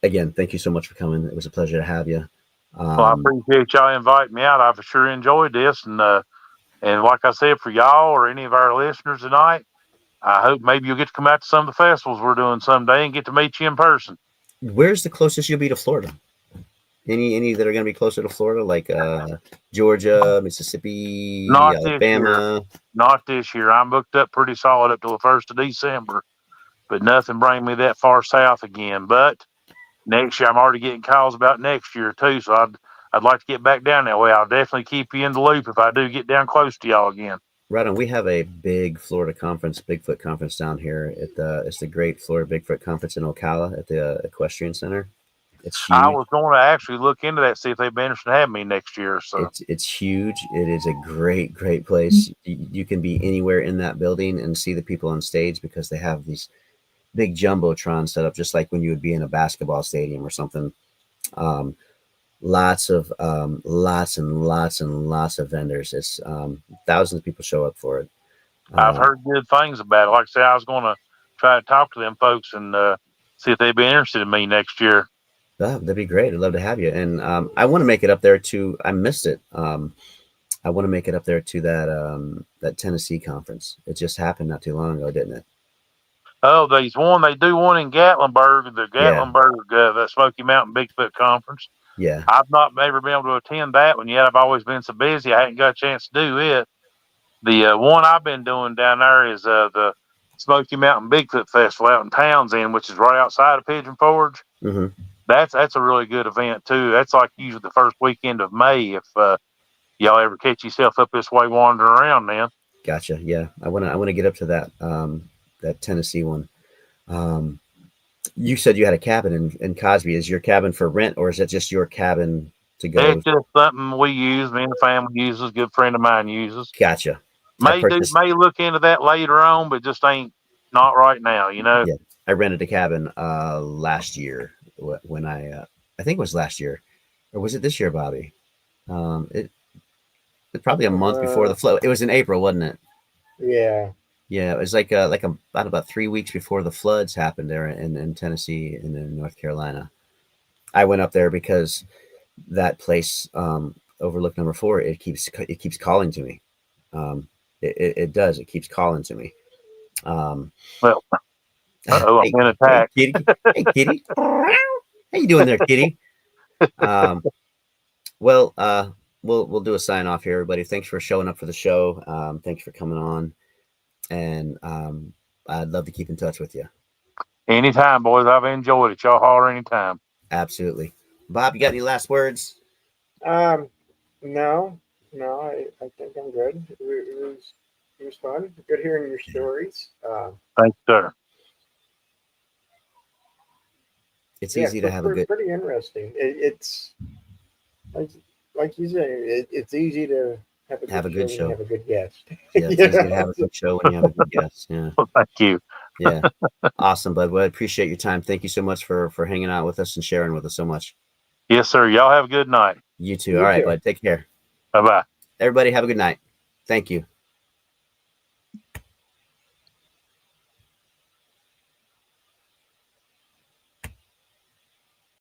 Again, thank you so much for coming. It was a pleasure to have you. Well, I appreciate y'all inviting me out. I've sure enjoyed this, and like I said, for y'all or any of our listeners tonight, I hope maybe you'll get to come out to some of the festivals we're doing someday and get to meet you in person. Where's the closest you'll be to Florida? Any that are going to be closer to Florida, like Georgia, Mississippi, Not this year. Alabama? Not this year. I'm booked up pretty solid up till the 1st of December, but nothing bring me that far south again. But next year, I'm already getting calls about next year too, so I'd like to get back down that way. I'll definitely keep you in the loop if I do get down close to y'all again. Right on. We have a big Florida conference, Bigfoot conference down here. It's the Great Florida Bigfoot Conference in Ocala at the Equestrian Center. It's huge. I was going to actually look into that, see if they'd be interested in having me next year. So it's huge. It is a great place. You can be anywhere in that building and see the people on stage because they have these big jumbotron set up, just like when you would be in a basketball stadium or something. Lots and lots of vendors. It's thousands of people show up for it. I've heard good things about it. Like I said, I was going to try to talk to them folks and see if they'd be interested in me next year. That'd be great. I'd love to have you. And I want to make it up there to. I missed it. I want to make it up there to that Tennessee conference. It just happened not too long ago, didn't it? Oh, they do one in Gatlinburg, the Gatlinburg, the Smoky Mountain Bigfoot Conference. Yeah. I've not ever been able to attend that one yet. I've always been so busy, I hadn't got a chance to do it. The one I've been doing down there is the Smoky Mountain Bigfoot Festival out in Townsend, which is right outside of Pigeon Forge. Mm-hmm. That's a really good event too. That's like usually the first weekend of May if y'all ever catch yourself up this way wandering around. Then. Gotcha. Yeah, I want to get up to that that Tennessee one. You said you had a cabin in Cosby. Is your cabin for rent, or is it just your cabin to go? It's just something we use. Me and the family uses. A good friend of mine uses. Gotcha. May look into that later on, but just not right now. Yeah, I rented a cabin last year when I think it was last year, or was it this year, Bobby? It probably a month before the flood. It was in April, wasn't it? Yeah. Yeah, it was about 3 weeks before the floods happened there in Tennessee and in North Carolina. I went up there because that place, Overlook Number 4, it keeps calling to me. It does. It keeps calling to me. Well, I'm in attack. Hey, kitty. Hey, kitty. How you doing there, kitty? Well, we'll do a sign off here, everybody. Thanks for showing up for the show. Thanks for coming on. And I'd love to keep in touch with you. Anytime, boys. I've enjoyed it. Y'all holler anytime. Absolutely. Bob, you got any last words? No, I think I'm good. It was fun. Good hearing your stories. Thanks, sir. It's easy to have a good. Pretty interesting. It's like you say. It's easy to have a good show. Have a good guest. Yeah, it's easy to have a good show when you have a good guest. Yeah. Well, thank you. Yeah. Awesome, bud. Well, I appreciate your time. Thank you so much for hanging out with us and sharing with us so much. Yes, sir. Y'all have a good night. You too. All right, bud. Take care. Bye-bye. Everybody have a good night. Thank you.